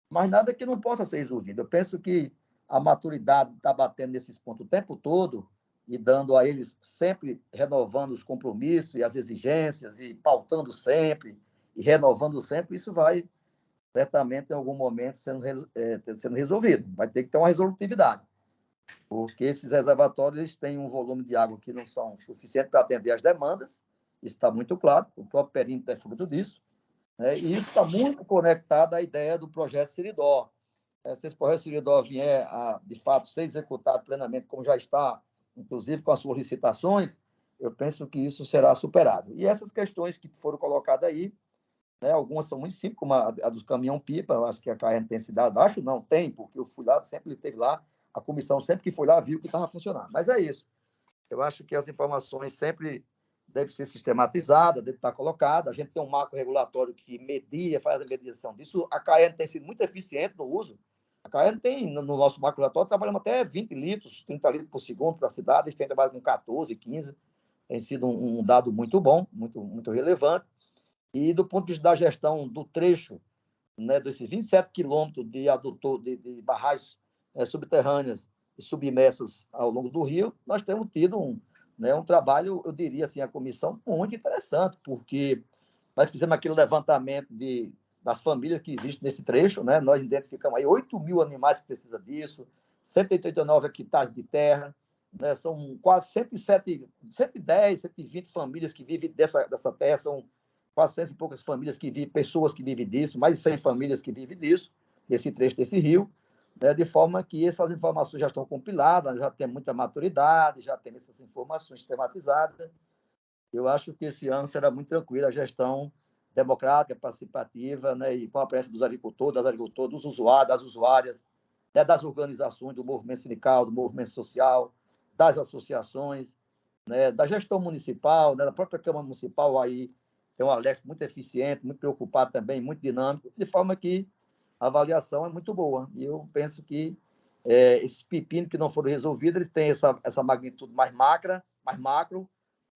mas nada que não possa ser resolvido. Eu penso que a maturidade está batendo nesses pontos o tempo todo e dando a eles sempre, renovando os compromissos e as exigências e pautando sempre e renovando sempre, isso vai certamente em algum momento sendo resolvido. Vai ter que ter uma resolutividade, porque esses reservatórios têm um volume de água que não são suficiente para atender as demandas, isso está muito claro, o próprio perímetro é fruto disso, né? E isso está muito conectado à ideia do projeto Seridó. Se esse projeto Seridó vier a, de fato, ser executado plenamente, como já está, inclusive com as suas licitações, eu penso que isso será superado. E essas questões que foram colocadas aí, né, algumas são muito simples, como a do caminhão-pipa, eu acho que a KN tem se dado, acho não, tem, porque eu fui lá, sempre esteve lá, a comissão sempre que foi lá viu que estava funcionando. Mas é isso. Eu acho que as informações sempre devem ser sistematizadas, devem estar colocadas. A gente tem um marco regulatório que media, faz a mediação disso. A KN tem sido muito eficiente no uso. A KN tem, no nosso marco regulatório, trabalhamos até 20 litros, 30 litros por segundo para a cidade, eles têm trabalhado com 14, 15. Tem sido um dado muito bom, muito relevante. E do ponto de vista da gestão do trecho, né, desses 27 quilômetros de barragens subterrâneas e submersas ao longo do rio, nós temos tido um trabalho, eu diria assim, a comissão muito interessante, porque nós fizemos aquele levantamento das famílias que existem nesse trecho, né? Nós identificamos aí 8 mil animais que precisam disso, 189 hectares de terra, né? São quase 110, 120 famílias que vivem dessa terra, são 400 e poucas famílias que vivem, pessoas que vivem disso, mais de 100 famílias que vivem disso, desse trecho desse rio, né, de forma que essas informações já estão compiladas, já tem muita maturidade, já tem essas informações sistematizadas. Eu acho que esse ano será muito tranquilo, a gestão democrática, participativa, né, e com a presença dos agricultores, das agricultoras, dos usuários, das usuárias, né, das organizações do movimento sindical, do movimento social, das associações, né, da gestão municipal, né, da própria Câmara Municipal. Aí tem um Alex muito eficiente, muito preocupado também, muito dinâmico, de forma que a avaliação é muito boa. E eu penso que esses pepinos que não foram resolvidos, eles têm essa magnitude mais macro,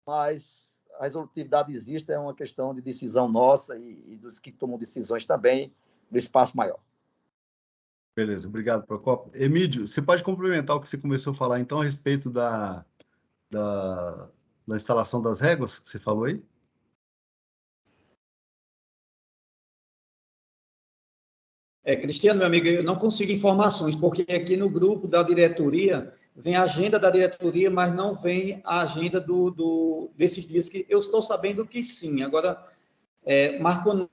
mas a resolutividade existe, é uma questão de decisão nossa e dos que tomam decisões também no espaço maior. Beleza, obrigado, Procopio. Emílio, você pode complementar o que você começou a falar, então, a respeito da instalação das réguas que você falou aí? Cristiano, meu amigo, eu não consigo informações, porque aqui no grupo da diretoria vem a agenda da diretoria, mas não vem a agenda desses dias, que eu estou sabendo que sim. Agora, Marco não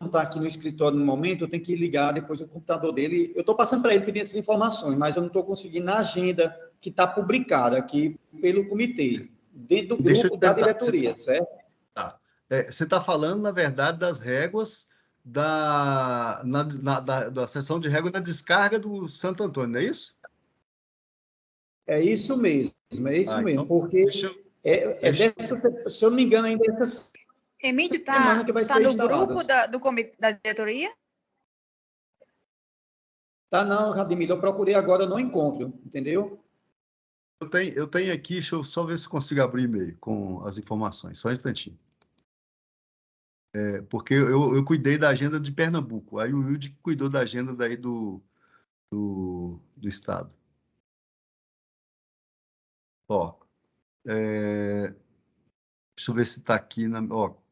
está aqui no escritório no momento, eu tenho que ligar depois o computador dele. Eu estou passando para ele pedindo essas informações, mas eu não estou conseguindo na agenda que está publicada aqui pelo comitê, dentro do grupo da diretoria, certo? Tá. Você está falando, na verdade, das réguas da seção de régua na descarga do Santo Antônio, não é isso? É isso mesmo, mesmo, então, porque se eu não me engano, ainda essa Emílio, está no grupo do comitê da diretoria? Tá não, Radimir, eu procurei agora, não encontro, entendeu? Eu tenho aqui, deixa eu só ver se consigo abrir e-mail com as informações, só um instantinho. Porque eu cuidei da agenda de Pernambuco, aí o Wilde cuidou da agenda daí do estado. Ó, deixa eu ver se está aqui,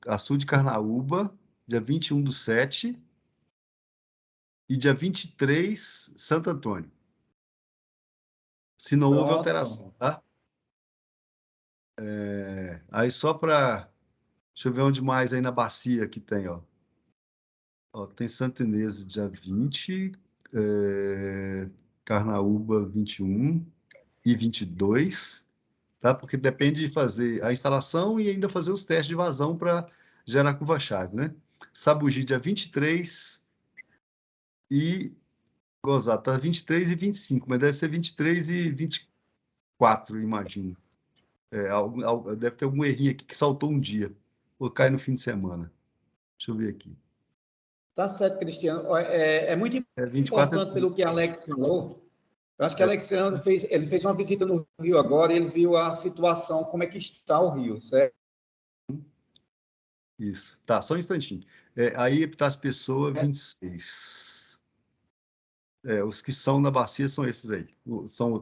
Açu de Carnaúba, dia 21/7, e dia 23, Santo Antônio. Se não houve alteração, tá? Aí só para... Deixa eu ver onde mais aí na bacia que tem, ó. Tem Santa Inês dia 20, Carnaúba 21 e 22, tá? Porque depende de fazer a instalação e ainda fazer os testes de vazão para gerar curva-chave, né? Sabugi dia 23 e Gozado, tá 23 e 25, mas deve ser 23 e 24, imagino. Deve ter algum errinho aqui que saltou um dia, ou cai no fim de semana. Deixa eu ver aqui. Tá certo, Cristiano. É muito importante pelo que Alex falou. Eu acho que Alexandre fez uma visita no Rio agora e ele viu a situação, como é que está o Rio, certo? Isso. Tá, só um instantinho. Aí, Epitácio Pessoa, 26. Os que são na bacia são esses aí.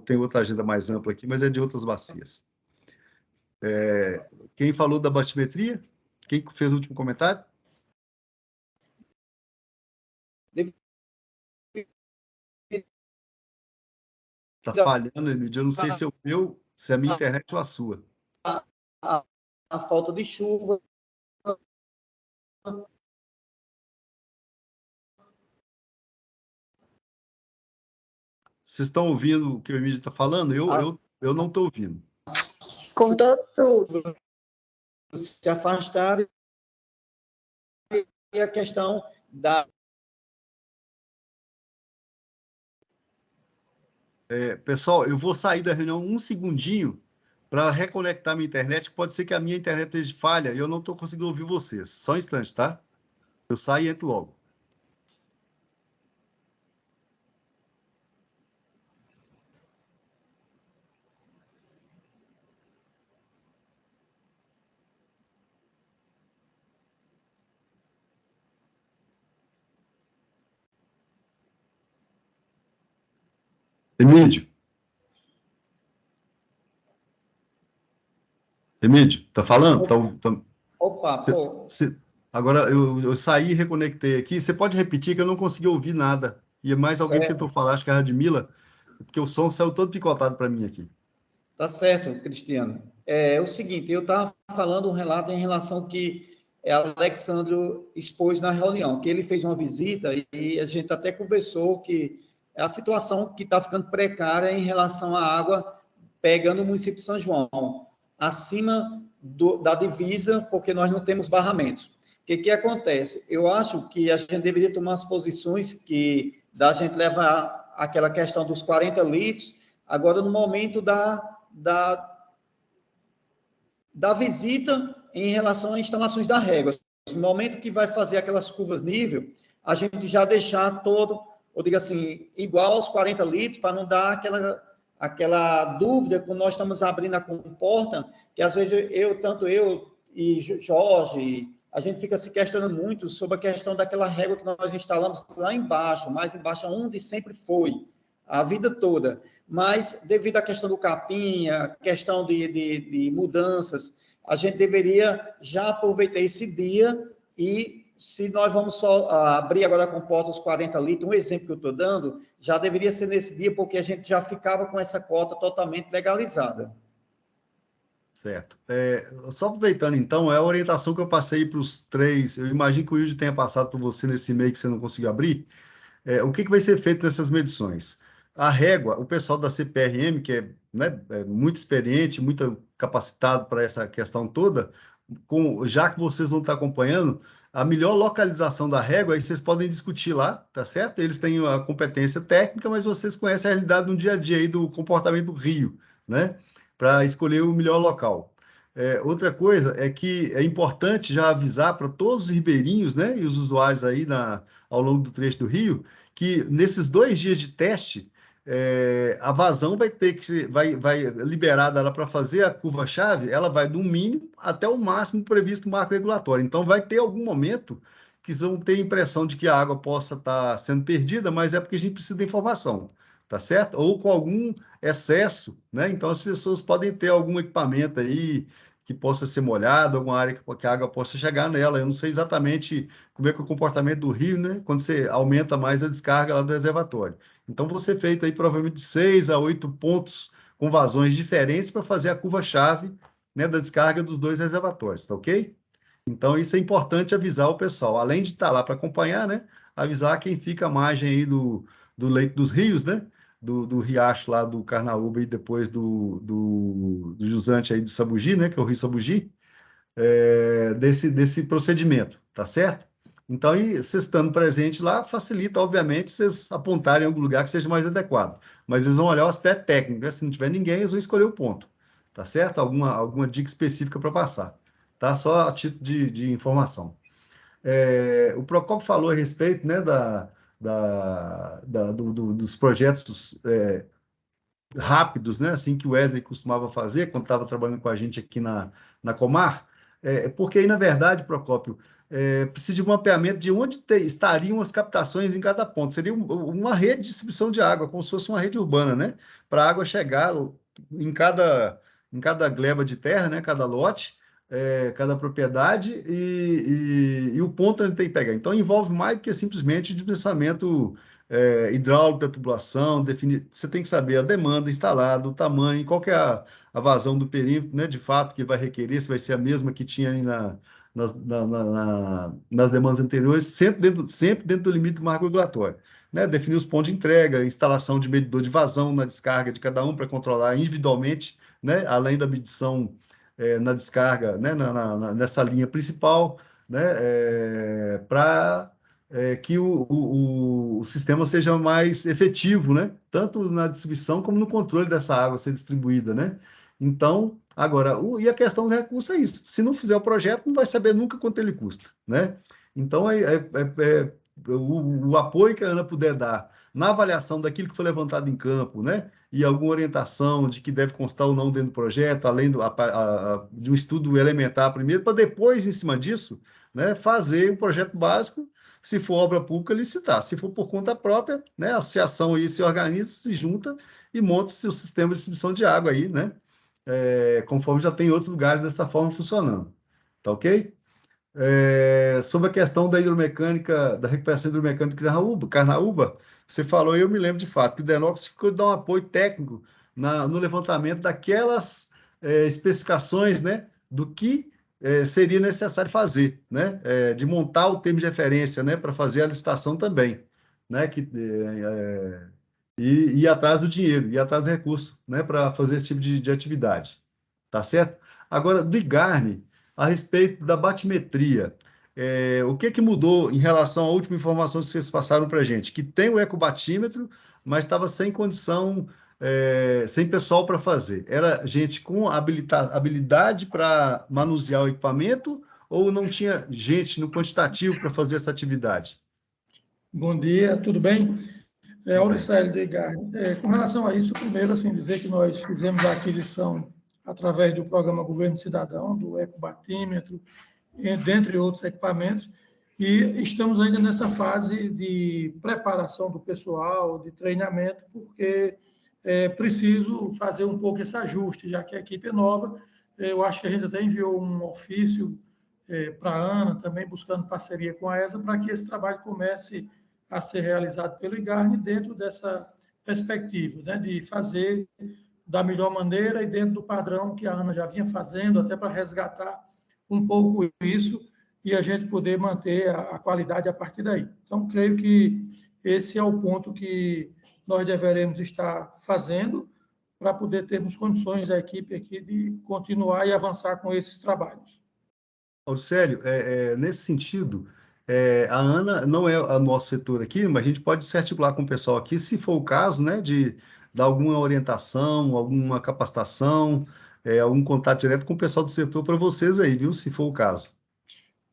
Tem outra agenda mais ampla aqui, mas é de outras bacias. Quem falou da batimetria? Quem fez o último comentário? Tá falhando, Emílio. Eu não sei se é o meu, se é a minha internet ou a sua. A falta de chuva. Vocês estão ouvindo o que o Emílio está falando? Eu não estou ouvindo. Cortou tudo. Se afastaram e a questão da... Pessoal, eu vou sair da reunião um segundinho para reconectar minha internet, que pode ser que a minha internet esteja falha e eu não estou conseguindo ouvir vocês. Só um instante, tá? Eu saio e entro logo. Emílio, tá falando? Opa, pô. Agora, eu saí e reconectei aqui. Você pode repetir que eu não consegui ouvir nada. E mais alguém tentou falar, acho que é a Radmila, porque o som saiu todo picotado para mim aqui. Tá certo, Cristiano. É o seguinte, eu estava falando um relato em relação que Alexandre expôs na reunião, que ele fez uma visita e a gente até conversou que é a situação que está ficando precária em relação à água pegando o município de São João, acima da divisa, porque nós não temos barramentos. O que acontece? Eu acho que a gente deveria tomar as posições que da gente levar aquela questão dos 40 litros, agora no momento da visita em relação às instalações da régua. No momento que vai fazer aquelas curvas nível, a gente já deixar todo, ou diga assim, igual aos 40 litros, para não dar aquela dúvida quando nós estamos abrindo a comporta, que às vezes tanto eu e Jorge, a gente fica se questionando muito sobre a questão daquela régua que nós instalamos lá embaixo, mais embaixo, onde sempre foi, a vida toda. Mas, devido à questão do capim, a questão de mudanças, a gente deveria já aproveitar esse dia e, se nós vamos só abrir agora a comporta os 40 litros, um exemplo que eu estou dando, já deveria ser nesse dia, porque a gente já ficava com essa cota totalmente legalizada. Certo. Só aproveitando, então, é a orientação que eu passei para os 3, eu imagino que o Wilde tenha passado por você nesse e-mail que você não conseguiu abrir. O que vai ser feito nessas medições? A régua, o pessoal da CPRM, que é muito experiente, muito capacitado para essa questão toda, já que vocês vão estar acompanhando, a melhor localização da régua, aí vocês podem discutir lá, tá certo? Eles têm a competência técnica, mas vocês conhecem a realidade no dia a dia aí do comportamento do rio, né? Para escolher o melhor local. Outra coisa é que é importante já avisar para todos os ribeirinhos, né, e os usuários aí ao longo do trecho do rio, que nesses 2 dias de teste, a vazão vai ter que vai liberada para fazer a curva-chave, ela vai do mínimo até o máximo previsto no marco regulatório. Então, vai ter algum momento que vão ter a impressão de que a água possa estar sendo perdida, mas é porque a gente precisa de informação, tá certo? Ou com algum excesso, né? Então, as pessoas podem ter algum equipamento aí que possa ser molhado, alguma área que a água possa chegar nela. Eu não sei exatamente como é que é o comportamento do rio, né? Quando você aumenta mais a descarga lá do reservatório. Então, vou ser feito aí provavelmente de 6 a 8 pontos com vazões diferentes para fazer a curva-chave, né, da descarga dos 2 reservatórios, tá ok? Então, isso é importante avisar o pessoal. Além de estar lá para acompanhar, né, avisar quem fica à margem aí do leito dos rios, né, do riacho lá do Carnaúba e depois do jusante aí do Sabugi, né, que é o Rio Sabugi, desse procedimento, tá certo? Então, vocês estando presente lá, facilita, obviamente, vocês apontarem algum lugar que seja mais adequado. Mas eles vão olhar o aspecto técnico, né? Se não tiver ninguém, eles vão escolher o ponto, tá certo? Alguma dica específica para passar, tá? Só a título de informação. O Procopio falou a respeito, né, dos projetos rápidos, né, assim que o Wesley costumava fazer quando estava trabalhando com a gente aqui na Comar, porque aí, na verdade, Procópio, precisa de um mapeamento de onde estariam as captações em cada ponto. Seria uma rede de distribuição de água, como se fosse uma rede urbana, né, para a água chegar em cada gleba de terra, né, cada lote, cada propriedade e o ponto onde tem que pegar. Então, envolve mais do que simplesmente o dimensionamento hidráulico da tubulação, você tem que saber a demanda instalada, o tamanho, qual que é a vazão do perímetro, né, de fato, que vai requerer, se vai ser a mesma que tinha aí nas demandas anteriores, sempre dentro do limite do marco regulatório. Né, definir os pontos de entrega, instalação de medidor de vazão na descarga de cada um para controlar individualmente, né, além da medição na descarga, né, nessa linha principal, né, para que o sistema seja mais efetivo, né? Tanto na distribuição como no controle dessa água ser distribuída, né? Então, agora, e a questão do recurso é isso. Se não fizer o projeto, não vai saber nunca quanto ele custa, né? Então, o apoio que a Ana puder dar na avaliação daquilo que foi levantado em campo, né? E alguma orientação de que deve constar ou não dentro do projeto, além de um estudo elementar primeiro, para depois, em cima disso, né, fazer um projeto básico. Se for obra pública, licitar. Se for por conta própria, né, a associação aí se organiza, se junta e monta o seu sistema de distribuição de água aí, né? Conforme já tem outros lugares dessa forma funcionando. Tá ok? Sobre a questão da hidromecânica, da recuperação hidromecânica de Carnaúba, você falou, e eu me lembro de fato, que o Denox ficou de dar um apoio técnico no levantamento daquelas especificações, né, do que seria necessário fazer, né, de montar o termo de referência, né, para fazer a licitação também, né, e ir atrás do dinheiro, ir atrás do recurso, né, para fazer esse tipo de atividade. Tá certo? Agora, do IGARNE, a respeito da batimetria, o que mudou em relação à última informação que vocês passaram para a gente? Que tem o ecobatímetro, mas estava sem condição, sem pessoal para fazer. Era gente com habilidade para manusear o equipamento ou não tinha gente no quantitativo para fazer essa atividade? Bom dia, tudo bem? Auricélio do IGARNE. Com relação a isso, primeiro, assim, dizer que nós fizemos a aquisição através do programa Governo Cidadão, do ecobatímetro, dentre outros equipamentos, e estamos ainda nessa fase de preparação do pessoal, de treinamento, porque é preciso fazer um pouco esse ajuste, já que a equipe é nova. Eu acho que a gente até enviou um ofício para a ANA, também buscando parceria com a ESA, para que esse trabalho comece a ser realizado pelo IGARNE dentro dessa perspectiva, né, de fazer da melhor maneira e dentro do padrão que a ANA já vinha fazendo, até para resgatar um pouco isso e a gente poder manter a qualidade a partir daí. Então, creio que esse é o ponto que nós deveremos estar fazendo para poder termos condições, a equipe aqui, de continuar e avançar com esses trabalhos. Auricélio, nesse sentido, a ANA não é o nosso setor aqui, mas a gente pode se articular com o pessoal aqui, se for o caso, né, de dar alguma orientação, alguma capacitação, algum contato direto com o pessoal do setor para vocês aí, viu, se for o caso.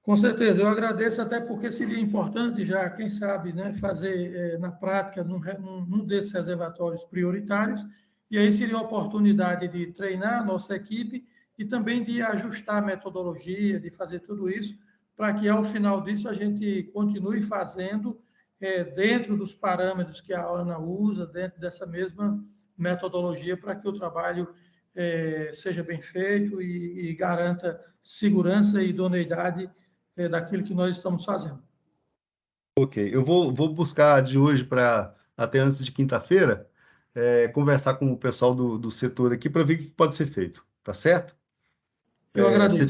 Com certeza, eu agradeço até porque seria importante já, quem sabe, né, fazer na prática num desses reservatórios prioritários, e aí seria a oportunidade de treinar a nossa equipe e também de ajustar a metodologia, de fazer tudo isso, para que ao final disso a gente continue fazendo dentro dos parâmetros que a ANA usa, dentro dessa mesma metodologia, para que o trabalho seja bem feito e garanta segurança e idoneidade daquilo que nós estamos fazendo. Ok, eu vou buscar de hoje para até antes de quinta-feira, conversar com o pessoal do setor aqui para ver o que pode ser feito, tá certo? Eu agradeço.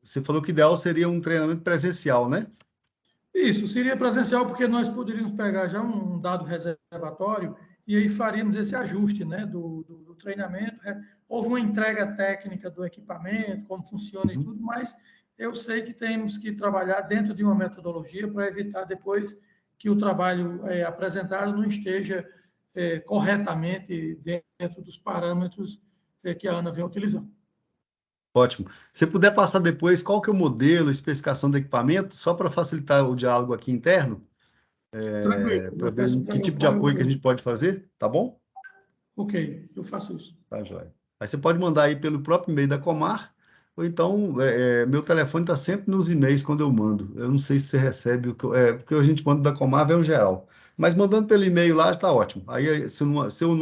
Você falou que o ideal seria um treinamento presencial, né? Isso, seria presencial porque nós poderíamos pegar já um dado reservatório e aí faríamos esse ajuste, né, do treinamento. Houve uma entrega técnica do equipamento, como funciona e tudo, mas eu sei que temos que trabalhar dentro de uma metodologia para evitar depois que o trabalho apresentado não esteja corretamente dentro dos parâmetros que a ANA vem utilizando. Ótimo. Se puder passar depois qual que é o modelo, especificação do equipamento, só para facilitar o diálogo aqui interno, para ver que tipo de apoio que a gente pode fazer, tá bom? Ok, eu faço isso. Tá, joia. Aí você pode mandar aí pelo próprio e-mail da Comar, ou então meu telefone está sempre nos e-mails quando eu mando. Eu não sei se você recebe o que porque a gente manda da Comar, vem o geral. Mas mandando pelo e-mail lá está ótimo. Aí se eu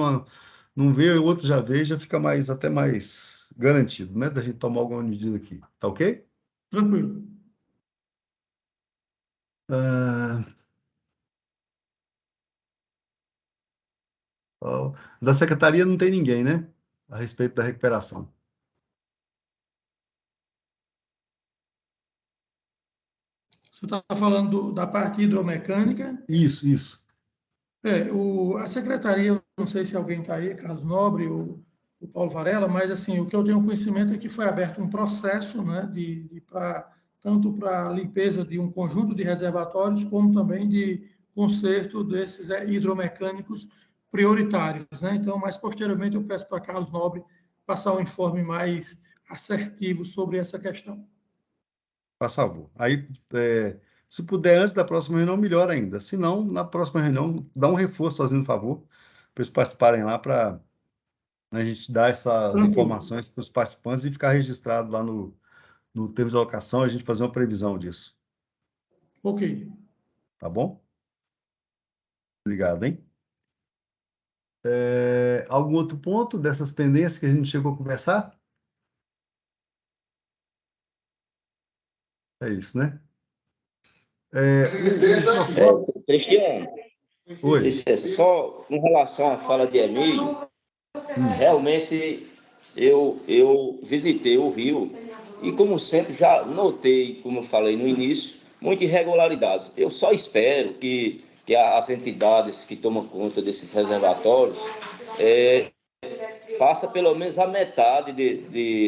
não ver, o outro já vê, já fica até mais garantido, né? Da gente tomar alguma medida aqui. Tá ok? Tranquilo. Da secretaria não tem ninguém, né? A respeito da recuperação. Você está falando da parte hidromecânica? Isso. A secretaria, eu não sei se alguém está aí, Carlos Nobre ou o Paulo Varela, mas assim, o que eu tenho conhecimento é que foi aberto um processo, né, tanto para a limpeza de um conjunto de reservatórios, como também de conserto desses hidromecânicos prioritários, né? Então, mais posteriormente, eu peço para Carlos Nobre passar um informe mais assertivo sobre essa questão. Por favor. Aí, se puder, antes da próxima reunião, melhor ainda. Se não, na próxima reunião, dá um reforço, fazendo favor, para eles participarem lá, para a gente dar essas informações para os participantes e ficar registrado lá no termo de alocação, a gente fazer uma previsão disso. Ok. Tá bom? Obrigado, hein? Algum outro ponto dessas pendências que a gente chegou a conversar? É isso, né? Cristiano, Oi. licença, só com relação à fala de Emílio, realmente eu visitei o Rio e, como sempre, já notei, como eu falei no início, muitas irregularidades. Eu só espero que que as entidades que tomam conta desses reservatórios faça pelo menos a metade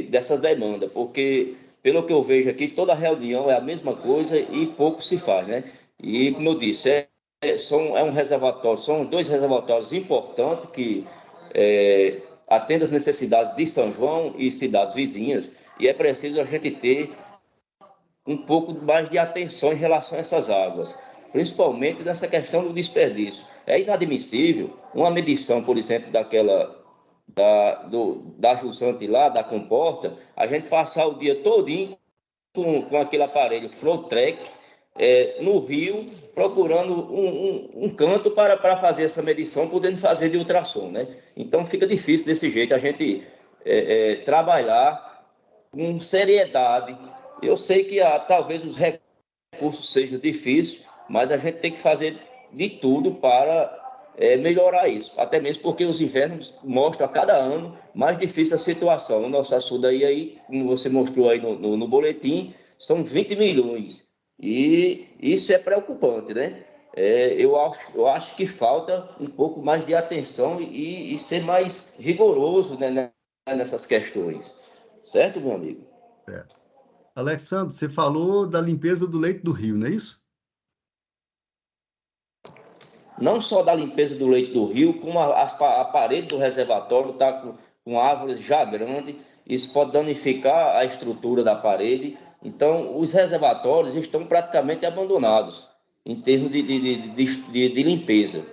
dessas demandas, porque, pelo que eu vejo aqui, toda reunião é a mesma coisa e pouco se faz, né? E, como eu disse, um reservatório, são 2 reservatórios importantes que atendem às necessidades de São João e cidades vizinhas, e é preciso a gente ter um pouco mais de atenção em relação a essas águas, principalmente nessa questão do desperdício. É inadmissível uma medição, por exemplo, da jusante lá, da comporta, a gente passar o dia todinho com aquele aparelho Flowtrack no rio, procurando um canto para fazer essa medição, podendo fazer de ultrassom, né? Então fica difícil desse jeito a gente trabalhar com seriedade. Eu sei que talvez os recursos sejam difíceis, mas a gente tem que fazer de tudo para melhorar isso, até mesmo porque os invernos mostram a cada ano mais difícil a situação. O nosso açude aí, como você mostrou aí no boletim, são 20 milhões, e isso é preocupante, né? Eu acho que falta um pouco mais de atenção e ser mais rigoroso, né, nessas questões, certo, meu amigo? Alexandre, você falou da limpeza do leito do rio, não é isso? Não só da limpeza do leito do rio, como a parede do reservatório está com árvores já grandes, isso pode danificar a estrutura da parede. Então, os reservatórios estão praticamente abandonados em termos de limpeza.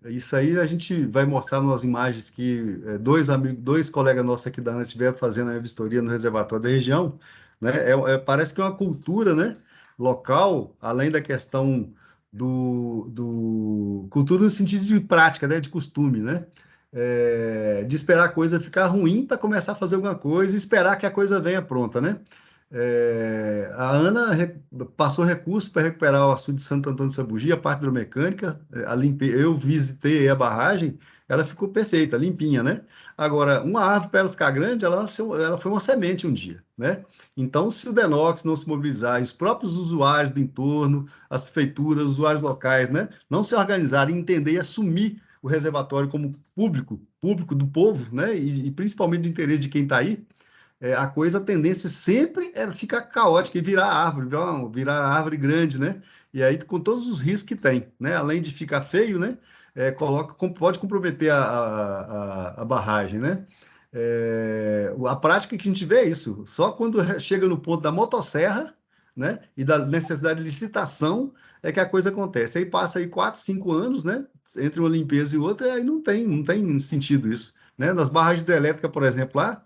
Isso aí a gente vai mostrar nas imagens que dois colegas nossos aqui da ANA estiveram fazendo a vistoria no reservatório da região, né? Parece que é uma cultura, né, local, além da questão cultura no sentido de prática, né, de costume, né? De esperar a coisa ficar ruim para começar a fazer alguma coisa e esperar que a coisa venha pronta, né? A ANA passou recursos para recuperar o açude de Santo Antônio de Sabugi, a parte hidromecânica, eu visitei a barragem, ela ficou perfeita, limpinha, né? Agora, uma árvore, para ela ficar grande, ela foi uma semente um dia, né? Então, se o DENOX não se mobilizar, os próprios usuários do entorno, as prefeituras, os usuários locais, né, não se organizarem, entender e assumir o reservatório como público do povo, né, e principalmente do interesse de quem está aí, a tendência sempre é ficar caótica e virar árvore, virar árvore grande, né? E aí, com todos os riscos que tem, né? Além de ficar feio, né? Pode comprometer a barragem, né? A prática que a gente vê é isso. Só quando chega no ponto da motosserra, né? E da necessidade de licitação é que a coisa acontece. Aí passa aí 4, 5 anos, né? Entre uma limpeza e outra, e aí não tem sentido isso, né? Nas barragens hidrelétricas, por exemplo, lá,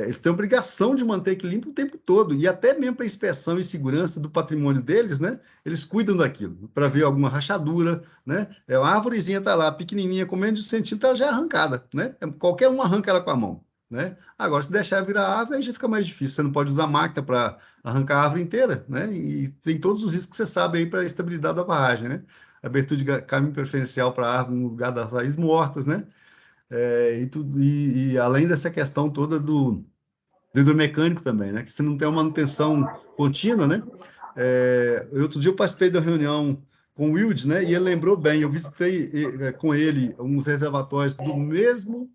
eles têm obrigação de manter aquilo limpo o tempo todo, e até mesmo para inspeção e segurança do patrimônio deles, né? Eles cuidam daquilo, para ver alguma rachadura, né? Uma árvorezinha está lá, pequenininha, com menos de 1 centímetro, ela já é arrancada, né? Qualquer um arranca ela com a mão, né? Agora, se deixar virar árvore, aí já fica mais difícil, você não pode usar máquina para arrancar a árvore inteira, né? E tem todos os riscos que você sabe aí para a estabilidade da barragem, né? Abertura de caminho preferencial para a árvore no lugar das raízes mortas, né? E além dessa questão toda do hidromecânico também, né? Que se não tem uma manutenção contínua, né? Outro dia eu participei da reunião com o Wilde, né? E ele lembrou bem, eu visitei com ele uns reservatórios do mesmo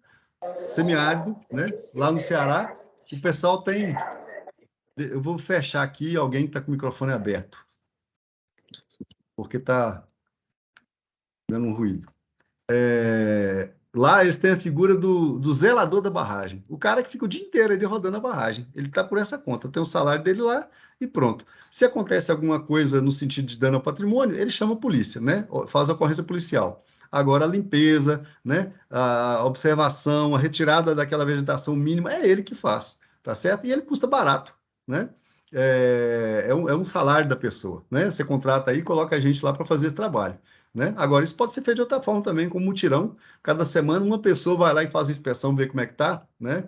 semiárido, né? Lá no Ceará. O pessoal tem... Eu vou fechar aqui, alguém está com o microfone aberto, porque está dando um ruído. Lá eles têm a figura do zelador da barragem. O cara que fica o dia inteiro ali rodando a barragem. Ele está por essa conta, tem o salário dele lá e pronto. Se acontece alguma coisa no sentido de dano ao patrimônio, ele chama a polícia, né? Faz a ocorrência policial. Agora, a limpeza, né? A observação, a retirada daquela vegetação mínima, é ele que faz, tá certo? E ele custa barato, né? É um salário da pessoa, né? Você contrata aí e coloca a gente lá para fazer esse trabalho, né? Agora, isso pode ser feito de outra forma também, com mutirão. Cada semana, uma pessoa vai lá e faz a inspeção, vê como é que tá, né?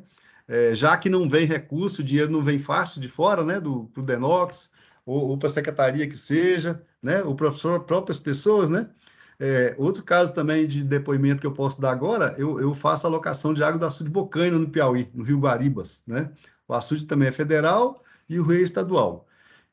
Já que não vem recurso, o dinheiro não vem fácil de fora, né? Pro DENOX, ou para a secretaria que seja, né? Ou para próprias pessoas, né? Outro caso também de depoimento que eu posso dar agora, eu faço alocação de água do açude Bocaina, no Piauí, no Rio Guaribas, né? O açude também é federal e o rio é estadual.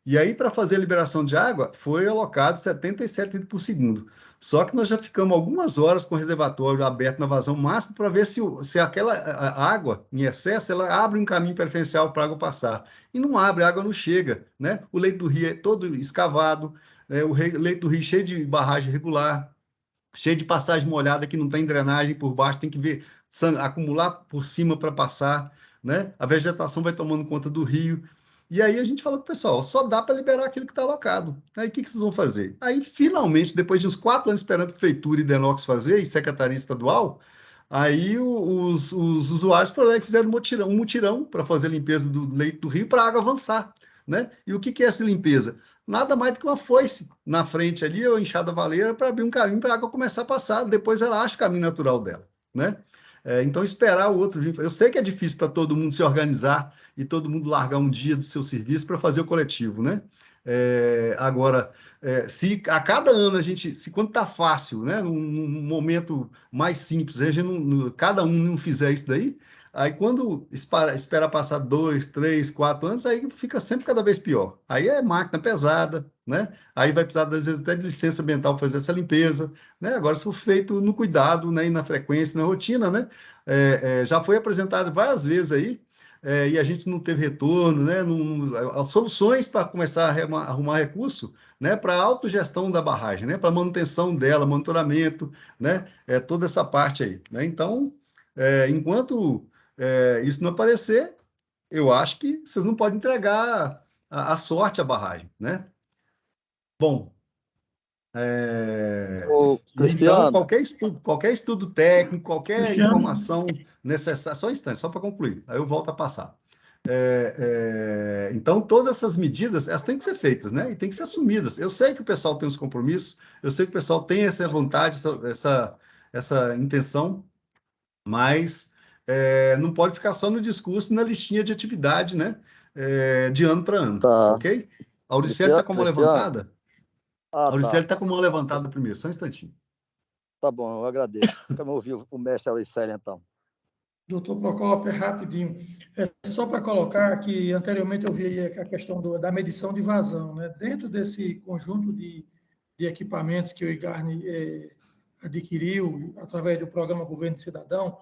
E aí, para fazer a liberação de água, foi alocado 77 litros por segundo. Só que nós já ficamos algumas horas com o reservatório aberto na vazão máxima para ver se aquela água em excesso, ela abre um caminho preferencial para a água passar. E não abre, a água não chega, né? O leito do rio é todo escavado, o leito do rio cheio de barragem irregular, cheio de passagem molhada que não tem drenagem por baixo, tem que ver acumular por cima para passar, né? A vegetação vai tomando conta do rio. E aí a gente fala para o pessoal, só dá para liberar aquilo que está alocado. Aí o que vocês vão fazer? Aí, finalmente, depois de uns 4 anos esperando a Prefeitura e Denox fazer, e Secretaria Estadual, aí os usuários fizeram um mutirão para fazer a limpeza do leito do rio para a água avançar, né? E o que é essa limpeza? Nada mais do que uma foice na frente ali, ou enxada valeira, para abrir um caminho para a água começar a passar, depois ela acha o caminho natural dela, né? Então, esperar o outro vir. Eu sei que é difícil para todo mundo se organizar e todo mundo largar um dia do seu serviço para fazer o coletivo, né? Agora, se a cada ano se quando está fácil, né, num momento mais simples, a gente cada um não fizer isso daí, aí quando espera passar 2, 3, 4 anos, aí fica sempre cada vez pior. Aí é máquina pesada, né? Aí vai precisar, às vezes, até de licença ambiental para fazer essa limpeza, né? Agora, se for feito no cuidado, né, e na frequência, na rotina, né? Já foi apresentado várias vezes aí, e a gente não teve retorno, né? Soluções para começar a arrumar recurso, né? Para a autogestão da barragem, né? Para manutenção dela, monitoramento, né? Toda essa parte aí, né? Então, enquanto isso não aparecer, eu acho que vocês não podem entregar a sorte à barragem, né? Bom, então, Cristiano, qualquer estudo técnico, qualquer Cristiano, informação necessária, só um instante, só para concluir, aí eu volto a passar. Então, todas essas medidas, elas têm que ser feitas, né? E têm que ser assumidas. Eu sei que o pessoal tem os compromissos, eu sei que o pessoal tem essa vontade, essa intenção, mas não pode ficar só no discurso e na listinha de atividade, né? De ano para ano, tá. ok? A Auricélio está com a mão levantada? A Ah, Auricélio tá. está com a mão levantada primeiro, só um instantinho. Tá bom, eu agradeço. Vamos ouvir o mestre Auricélio, então. Doutor Procópio, rapidinho. Só para colocar que anteriormente eu vi a questão da medição de vazão, né? Dentro desse conjunto de equipamentos que o IGARNE adquiriu através do programa Governo Cidadão,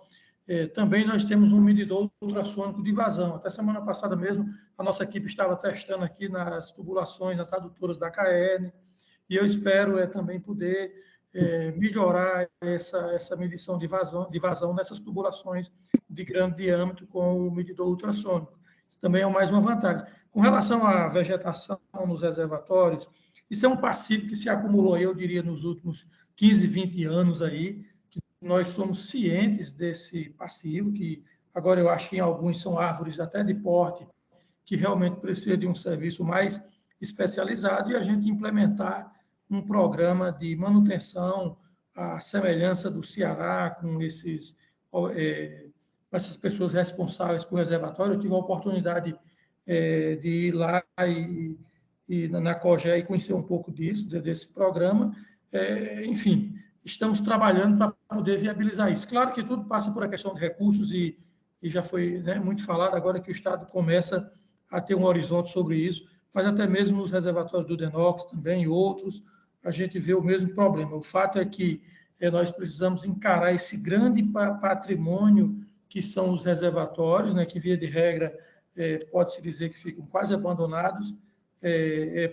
também nós temos um medidor ultrassônico de vazão. Até semana passada mesmo, a nossa equipe estava testando aqui nas tubulações, nas adutoras da KN, e eu espero também poder melhorar essa medição de vazão nessas tubulações de grande diâmetro com o medidor ultrassônico. Isso também é mais uma vantagem. Com relação à vegetação nos reservatórios, isso é um passivo que se acumulou, eu diria, nos últimos 15, 20 anos aí, que nós somos cientes desse passivo, que agora eu acho que em alguns são árvores até de porte, que realmente precisa de um serviço mais especializado, e a gente implementar um programa de manutenção à semelhança do Ceará, com essas pessoas responsáveis por reservatório. Eu tive a oportunidade de ir lá e na COGÉ e conhecer um pouco desse programa. Enfim, estamos trabalhando para poder viabilizar isso. Claro que tudo passa por a questão de recursos e já foi, né, muito falado agora que o Estado começa a ter um horizonte sobre isso, mas até mesmo nos reservatórios do Denox também e outros, a gente vê o mesmo problema. O fato é que nós precisamos encarar esse grande patrimônio que são os reservatórios, né, que, via de regra, pode-se dizer que ficam quase abandonados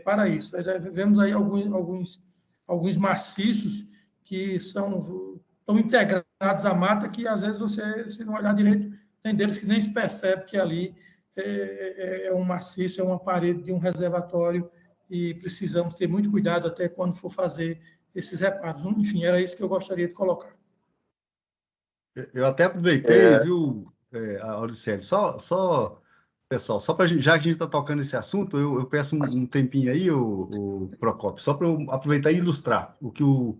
para isso. Vemos aí alguns maciços que estão integrados à mata que, às vezes, você, se não olhar direito, tem deles que nem se percebe que ali é um maciço, é uma parede de um reservatório, e precisamos ter muito cuidado até quando for fazer esses reparos. Enfim, era isso que eu gostaria de colocar. Eu até aproveitei, viu, Auricélio, pessoal, só para já que a gente está tocando esse assunto, eu peço um tempinho aí, o Procópio, só para eu aproveitar e ilustrar o que o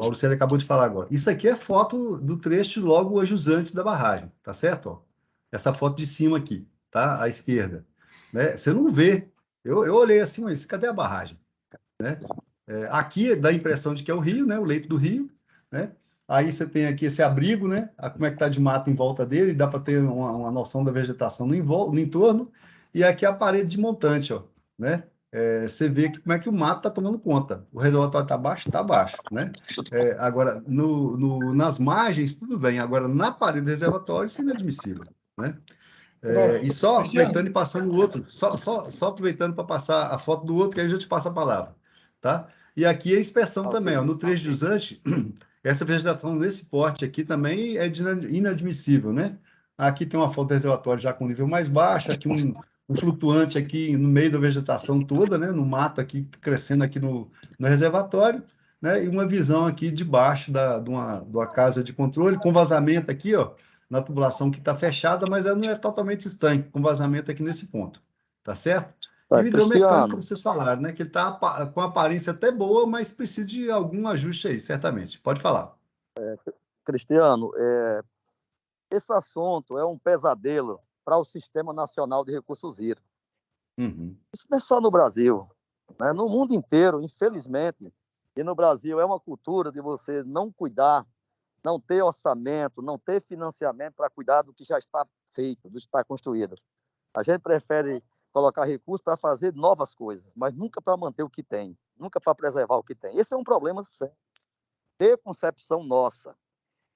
Auricélio acabou de falar agora. Isso aqui é foto do trecho logo jusante da barragem, tá certo? Ó, essa foto de cima aqui, tá? À esquerda. Né? Você não vê. Eu olhei assim, mas cadê a barragem? Né? Aqui dá a impressão de que é o rio, né? O leito do rio, né? Aí você tem aqui esse abrigo, né? Como é que está de mato em volta dele, dá para ter uma noção da vegetação no entorno. E aqui a parede de montante, ó. né? Você vê que, como é que o mato está tomando conta. O reservatório está baixo? Está baixo, né? Agora, nas margens, tudo bem. Agora, na parede do reservatório, isso é inadmissível, né? Agora, E só Cristiano, aproveitando e passando o outro, só aproveitando para passar a foto do outro, que aí eu já te passo a palavra, tá? E aqui a inspeção também, ó, no trecho de jusante, essa vegetação nesse porte aqui também é inadmissível, né? Aqui tem uma foto do reservatório já com nível mais baixo, aqui um flutuante aqui no meio da vegetação toda, né? No mato aqui, crescendo aqui no reservatório, né? E uma visão aqui de baixo de uma casa de controle, com vazamento aqui, ó, na tubulação que está fechada, mas ela não é totalmente estanque, com vazamento aqui nesse ponto, tá certo? E o hidromecânico, como vocês falaram, né? Que ele está com aparência até boa, mas precisa de algum ajuste aí, certamente. Pode falar. Cristiano, esse assunto é um pesadelo para o Sistema Nacional de Recursos Hídricos. Isso não é só no Brasil, né? No mundo inteiro, infelizmente. E no Brasil é uma cultura de você não cuidar, não ter orçamento, não ter financiamento para cuidar do que já está feito, do que está construído. A gente prefere colocar recursos para fazer novas coisas, mas nunca para manter o que tem, nunca para preservar o que tem. Esse é um problema sério, de concepção nossa.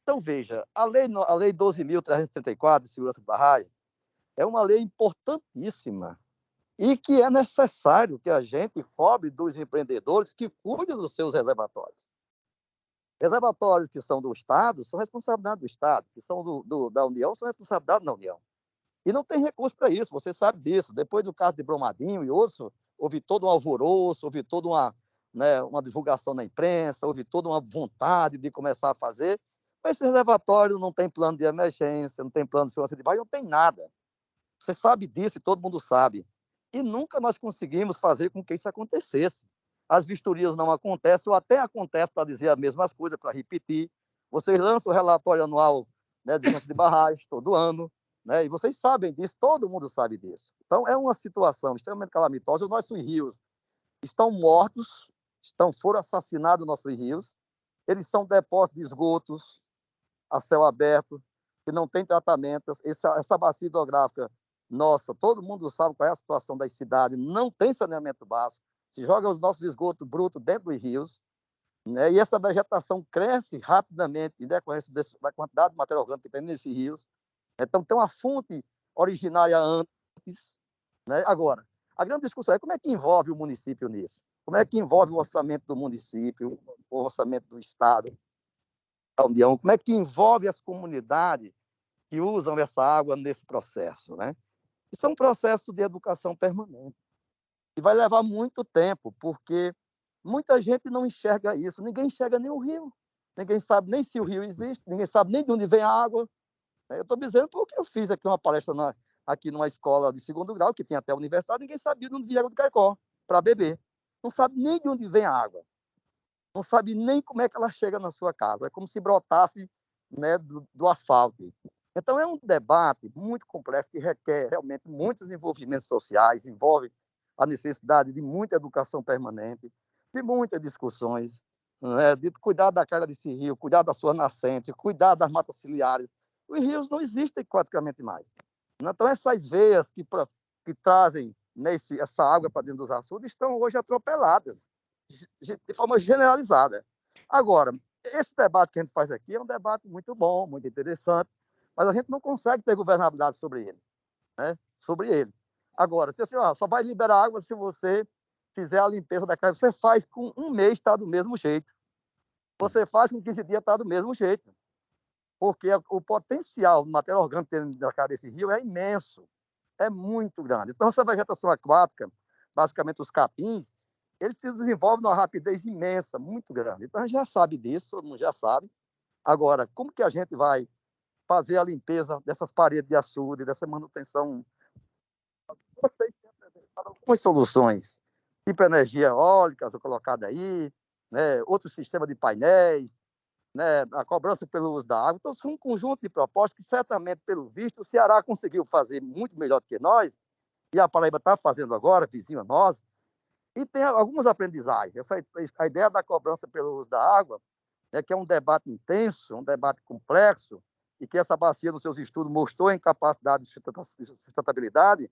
Então, veja, a lei 12.334 de segurança de barragem é uma lei importantíssima e que é necessário que a gente cobre dos empreendedores que cuidem dos seus reservatórios. Reservatórios que são do Estado são responsabilidade do Estado, que são da União são responsabilidade da União. E não tem recurso para isso, você sabe disso. Depois do caso de Brumadinho e outros, houve todo um alvoroço, houve toda uma divulgação na imprensa, houve toda uma vontade de começar a fazer. Mas esse reservatório não tem plano de emergência, não tem plano de segurança de barragem, não tem nada. Você sabe disso e todo mundo sabe. E nunca nós conseguimos fazer com que isso acontecesse. As vistorias não acontecem, ou até acontece para dizer as mesmas coisas, para repetir. Vocês lançam o relatório anual, né, de segurança de barragem todo ano, né, e vocês sabem disso, todo mundo sabe disso. Então, é uma situação extremamente calamitosa. Os nossos rios estão mortos, foram assassinados os nossos rios, eles são depósitos de esgotos a céu aberto, que não tem tratamento. Essa bacia hidrográfica, nossa, todo mundo sabe qual é a situação das cidades, não tem saneamento básico, se joga os nossos esgotos brutos dentro dos rios, né? E essa vegetação cresce rapidamente em decorrência da quantidade de matéria orgânica que tem nesses rios. Então, tem uma fonte originária antes, né? Agora, a grande discussão é como é que envolve o município nisso? Como é que envolve o orçamento do município, o orçamento do Estado, da União? Como é que envolve as comunidades que usam essa água nesse processo, né? Isso é um processo de educação permanente. E vai levar muito tempo, porque muita gente não enxerga isso. Ninguém enxerga nem o rio. Ninguém sabe nem se o rio existe, ninguém sabe nem de onde vem a água. Eu estou dizendo porque eu fiz aqui uma palestra aqui numa escola de segundo grau, que tem até a universidade, ninguém sabia de onde vinha a água do Caicó para beber. Não sabe nem de onde vem a água. Não sabe nem como é que ela chega na sua casa. É como se brotasse, né, do asfalto. Então, é um debate muito complexo que requer realmente muitos envolvimentos sociais, envolve a necessidade de muita educação permanente, de muitas discussões, né, de cuidar da cara desse rio, cuidar da sua nascente, cuidar das matas ciliares. Os rios não existem praticamente mais. Então, essas veias que trazem essa água para dentro dos açudes estão hoje atropeladas, de forma generalizada. Agora, esse debate que a gente faz aqui é um debate muito bom, muito interessante, mas a gente não consegue ter governabilidade sobre ele, né? Sobre ele. Agora, se assim, só vai liberar água se você fizer a limpeza da casa, você faz com um mês, está do mesmo jeito. Você faz com 15 dias, está do mesmo jeito. Porque o potencial de matéria orgânica da cara desse rio é imenso, é muito grande. Então, essa vegetação aquática, basicamente os capins, eles se desenvolvem numa rapidez imensa, muito grande. Então, a gente já sabe disso, todo mundo já sabe. Agora, como que a gente vai fazer a limpeza dessas paredes de açude, dessa manutenção? Vocês têm apresentado algumas soluções, tipo energia eólica colocada aí, né? Outro sistema de painéis, né? A cobrança pelo uso da água. Então, são um conjunto de propostas que, certamente, pelo visto, o Ceará conseguiu fazer muito melhor do que nós, e a Paraíba está fazendo agora, vizinho a nós, e tem algumas aprendizagens. A ideia da cobrança pelo uso da água, né, que é um debate intenso, um debate complexo, e que essa bacia, nos seus estudos, mostrou a incapacidade de sustentabilidade,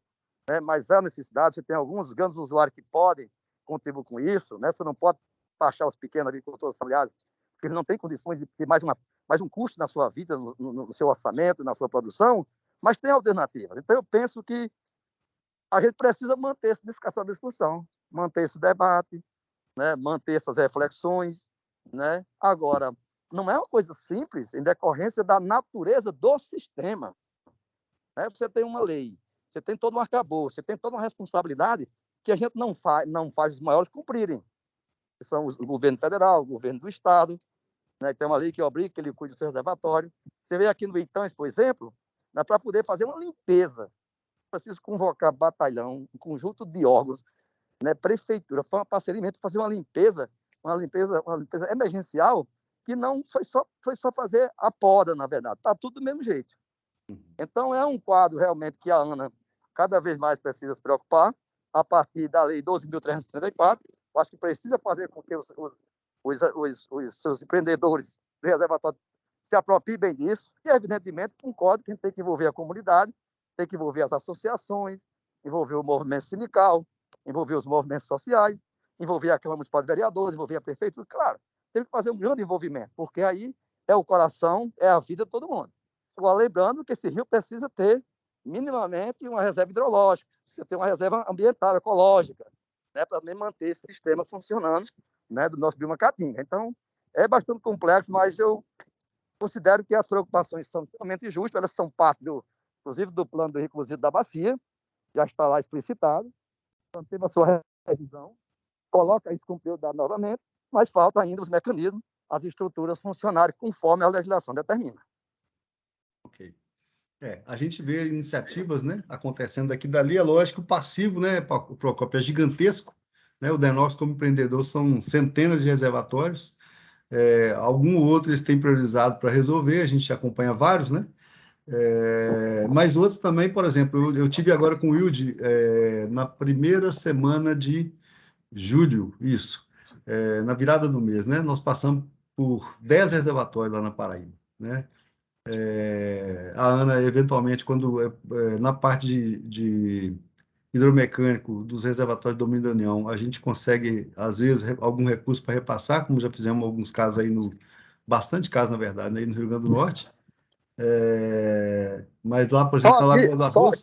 né? Mas há necessidade, você tem alguns grandes usuários que podem contribuir com isso, né? Você não pode taxar os pequenos agricultores familiares, porque eles não têm condições de ter mais um custo na sua vida, no seu orçamento, na sua produção, mas tem alternativas. Então, eu penso que a gente precisa manter essa discussão, manter esse debate, né? Manter essas reflexões, né? Agora, não é uma coisa simples em decorrência da natureza do sistema, né? Você tem uma lei, você tem todo um arcabouço, você tem toda uma responsabilidade que a gente não faz os maiores cumprirem, que são o governo federal, o governo do estado, né? Tem uma lei que obriga que ele cuide do seu reservatório. Você vê aqui no Itães, por exemplo, né, para poder fazer uma limpeza, preciso convocar batalhão, um conjunto de órgãos, né, prefeitura, foi uma parceria para fazer uma limpeza emergencial, que não foi só fazer a poda, na verdade, está tudo do mesmo jeito. Então, é um quadro realmente que a ANA cada vez mais precisa se preocupar, a partir da Lei 12.334, eu acho que precisa fazer com que os seus empreendedores do reservatório se apropriem bem disso, e, evidentemente, com um código que a gente tem que envolver a comunidade, tem que envolver as associações, envolver o movimento sindical, envolver os movimentos sociais, envolver a Câmara Municipal de Vereadores, envolver a Prefeitura. Claro, tem que fazer um grande envolvimento, porque aí é o coração, é a vida de todo mundo. Agora, lembrando que esse rio precisa ter, minimamente, uma reserva hidrológica, precisa ter uma reserva ambiental, ecológica, né, para manter esse sistema funcionando, né, do nosso bioma Caatinga. Então, é bastante complexo, mas eu considero que as preocupações são totalmente justas, elas são parte, inclusive, do plano do reclusivo da bacia, já está lá explicitado, então teve a sua revisão, coloca isso como prioridade novamente, mas falta ainda os mecanismos, as estruturas funcionarem conforme a legislação determina. Ok. A gente vê iniciativas, né, acontecendo aqui e dali. É lógico que o passivo, né, o Procópio, é gigantesco, né? O Denox, como empreendedor, são centenas de reservatórios. Algum outro eles têm priorizado para resolver, a gente acompanha vários, né? Mas outros também, por exemplo, eu tive agora com o Wilde na primeira semana de julho, isso, na virada do mês, né? Nós passamos por 10 reservatórios lá na Paraíba, né? A Ana, eventualmente, quando na parte de hidromecânico dos reservatórios do domínio da União, a gente consegue, às vezes, algum recurso para repassar, como já fizemos alguns casos aí, bastante casos, na verdade, aí no Rio Grande do Norte. Mas lá, por exemplo, na Lagoa do Arroz...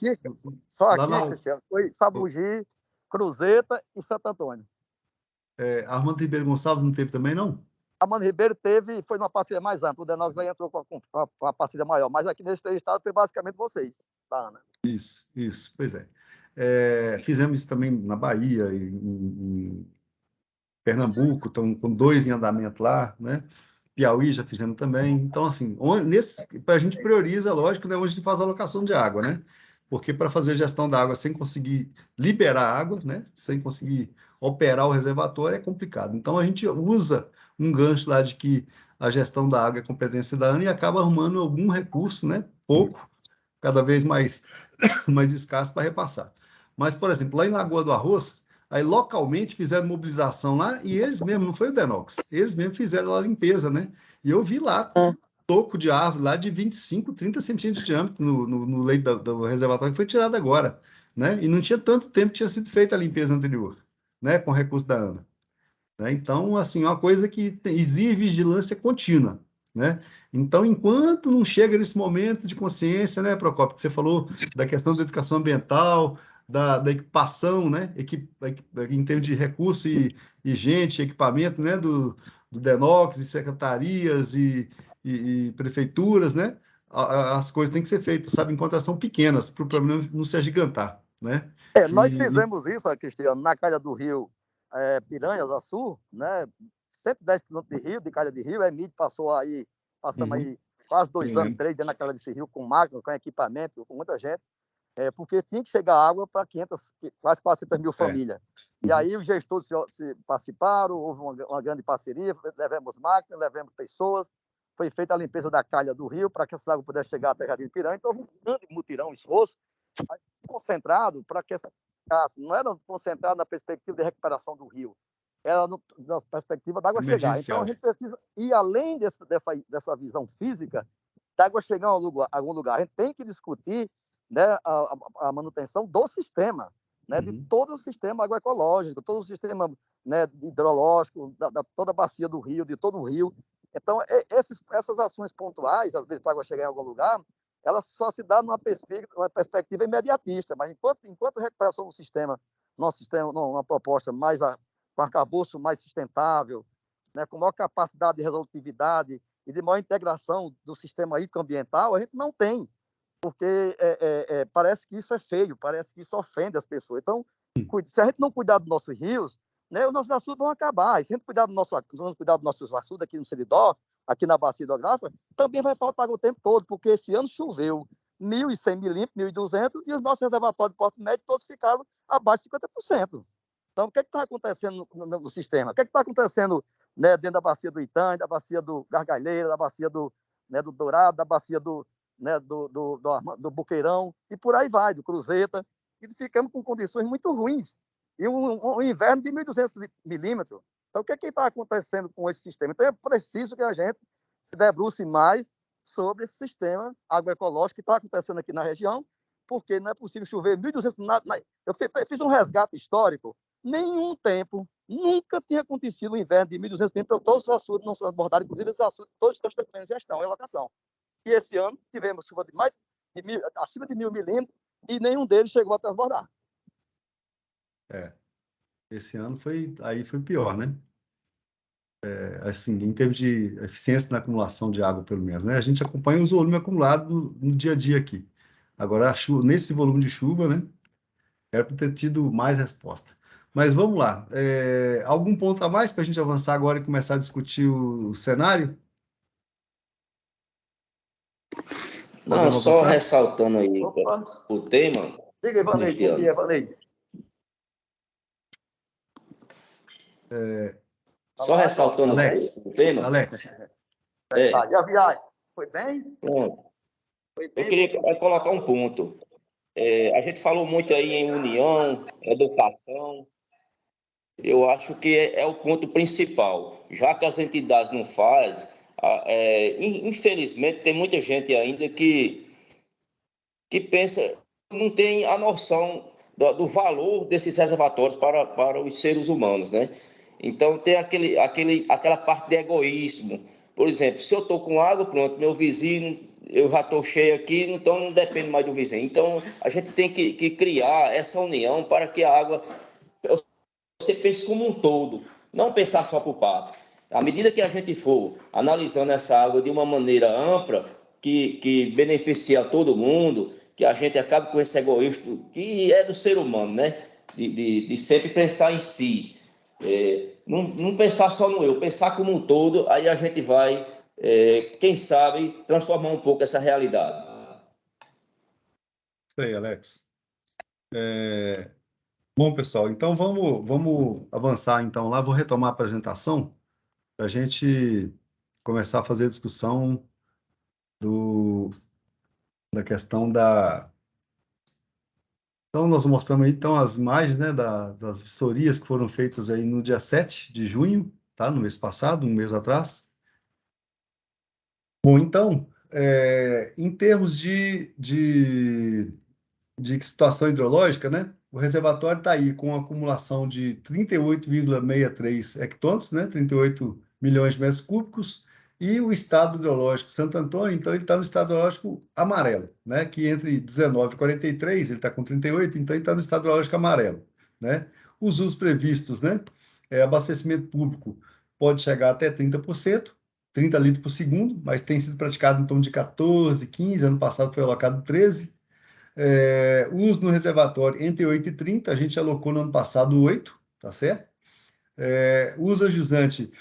Só aqui, Cristiano, foi Sabugi, Cruzeta e Santo Antônio. Armando Ribeiro Gonçalves não teve também, não? Armando Ribeiro teve, foi numa parceria mais ampla, o Denox aí entrou com uma parceria maior, mas aqui nesse estado foi basicamente vocês, tá, Ana? Isso, pois é. Fizemos isso também na Bahia, em Pernambuco, estão com 2 em andamento lá, né? Piauí já fizemos também. Então, assim, a gente prioriza, lógico, né, onde a gente faz a alocação de água, né? Porque para fazer gestão da água sem conseguir liberar água, né? Sem conseguir operar o reservatório é complicado. Então, a gente usa um gancho lá de que a gestão da água é competência da ANA e acaba arrumando algum recurso, né? Pouco, cada vez mais escasso para repassar. Mas, por exemplo, lá em Lagoa do Arroz, aí localmente fizeram mobilização lá e eles mesmos, não foi o Denox, eles mesmos fizeram lá a limpeza, né? E eu vi lá toco de árvore lá de 25, 30 centímetros de diâmetro no leito do reservatório que foi tirado agora, né? E não tinha tanto tempo que tinha sido feita a limpeza anterior, né? Com recurso da ANA. Né? Então, assim, é uma coisa que exige vigilância contínua, né? Então, enquanto não chega nesse momento de consciência, né, Procópio, que você falou da questão da educação ambiental, da equipação, né, em termos de recurso e gente, equipamento, né, do Denox, e secretarias e prefeituras, né, as coisas têm que ser feitas, sabe, enquanto elas são pequenas, para o problema não se agigantar, né? Nós fizemos isso, Cristiano, na calha do rio Piranhas, Açu, né, 110 quilômetros de rio, de calha de rio, a EMID passamos aí quase 2 anos, 3 dentro da calha desse rio, com máquina, com equipamento, com muita gente, porque tinha que chegar água para quase 400 mil famílias. E aí os gestores se participaram, houve uma grande parceria, levamos máquinas, levamos pessoas, foi feita a limpeza da calha do rio para que essa água pudesse chegar até Jardim Piranha, então houve um grande mutirão, esforço, concentrado para que essa não era concentrado na perspectiva de recuperação do rio, era na perspectiva da água chegar. Então a gente precisa ir além dessa visão física da água chegar a algum lugar. A gente tem que discutir né, a manutenção do sistema, né, de todo o sistema agroecológico, todo o sistema, né, hidrológico, toda a bacia do rio, de todo o rio. Então, essas ações pontuais, às vezes para a água chegar em algum lugar, elas só se dão numa perspectiva imediatista, mas enquanto recuperação do sistema, nosso sistema, uma proposta mais com arcabouço mais sustentável, né, com maior capacidade de resolutividade e de maior integração do sistema hidroambiental, a gente não tem, porque parece que isso é feio, parece que isso ofende as pessoas. Então, se a gente não cuidar dos nossos rios, né, os nossos açudes vão acabar. E se a gente cuidar dos nossos açudes aqui no Seridó, aqui na bacia hidrográfica, também vai faltar água o tempo todo, porque esse ano choveu 1.100 milímetros, 1.200, e os nossos reservatórios de porte médio todos ficaram abaixo de 50%. Então, o que está acontecendo no sistema? O que está acontecendo, né, dentro da bacia do Itanha, da bacia do Gargalheira, da bacia do Dourado, da bacia do Boqueirão, e por aí vai, do Cruzeta, e ficamos com condições muito ruins. E um inverno de 1.200 milímetros. Então, o que está acontecendo com esse sistema? Então, é preciso que a gente se debruce mais sobre esse sistema agroecológico que está acontecendo aqui na região, porque não é possível chover 1.200... Eu fiz um resgate histórico. Nenhum tempo, nunca tinha acontecido um inverno de 1.200 milímetros, todos os açudes não são desbordados, inclusive esses açudes, todos estão em gestão, em alocação. E esse ano tivemos chuva acima de 1.000 milímetros e nenhum deles chegou a transbordar. Esse ano foi pior, né? Assim, em termos de eficiência na acumulação de água, pelo menos, né? A gente acompanha os volumes acumulados no dia a dia aqui. Agora, nesse volume de chuva, né? Era para ter tido mais resposta. Mas vamos lá. Algum ponto a mais para a gente avançar agora e começar a discutir o cenário? Não, só ressaltando aí o tema. Diga, Ivanei, bom dia, Ivanei. Só ressaltando o tema. Alex. E a viagem? Foi bem? Pronto. Eu queria colocar um ponto. A gente falou muito aí em união, educação. Eu acho que é o ponto principal. Já que as entidades não fazem, infelizmente tem muita gente ainda que pensa, não tem a noção do valor desses reservatórios para os seres humanos, né? Então tem aquela parte de egoísmo. Por exemplo, se eu estou com água, pronto, meu vizinho, eu já estou cheio aqui, então não dependo mais do vizinho. Então a gente tem que criar essa união para que a água, você pense como um todo, não pensar só por partes. À medida que a gente for analisando essa água de uma maneira ampla, que beneficia a todo mundo, que a gente acabe com esse egoísmo que é do ser humano, né? De sempre pensar em si. Não pensar só no eu, pensar como um todo, aí a gente vai, quem sabe, transformar um pouco essa realidade. Isso aí, Alex. Bom, pessoal, então vamos avançar então lá. Vou retomar a apresentação para a gente começar a fazer a discussão da questão da... Então, nós mostramos aí então, as imagens, né, das vistorias que foram feitas aí no dia 7 de junho, tá? No mês passado, um mês atrás. Bom, então, em termos de situação hidrológica, né? O reservatório está aí com uma acumulação de 38,63 hectômetros, né? 38 milhões de metros cúbicos, e o estado hidrológico Santo Antônio, então ele está no estado hidrológico amarelo, né? Que entre 19 e 43, ele está com 38, então ele está no estado hidrológico amarelo, né? Os usos previstos, né? Abastecimento público pode chegar até 30%, 30 litros por segundo, mas tem sido praticado em torno de 14, 15, ano passado foi alocado 13. Uso no reservatório entre 8 e 30, a gente alocou no ano passado 8, tá certo? Uso jusante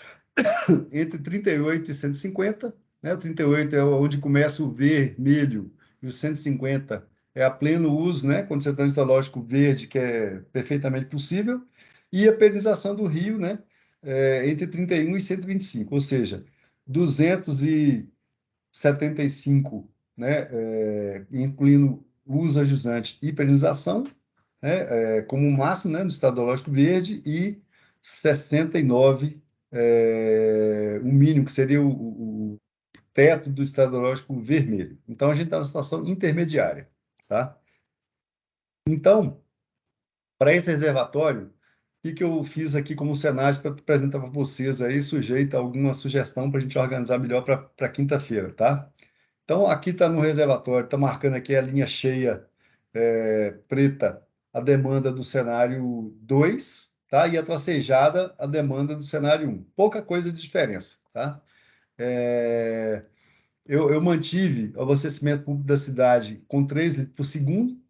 entre 38 e 150, né? O 38 é onde começa o vermelho e o 150 é a pleno uso, né? Quando você está no hidrológico verde, que é perfeitamente possível, e a periodização do rio, né? Entre 31 e 125, ou seja, 275, né? Incluindo uso jusante e periodização, né? Como máximo, né? No estado hidrológico verde, e 69 o mínimo, que seria o teto do estado hidrológico vermelho. Então, a gente está numa situação intermediária. tá? Então, para esse reservatório, o que eu fiz aqui como cenário para apresentar para vocês aí, sujeito a alguma sugestão para a gente organizar melhor para quinta-feira, tá? Então, aqui está no reservatório, está marcando aqui a linha cheia preta, a demanda do cenário 2, tá? E a tracejada, a demanda do cenário 1. Pouca coisa de diferença, tá? Eu mantive o abastecimento público da cidade com 3 litros por segundo,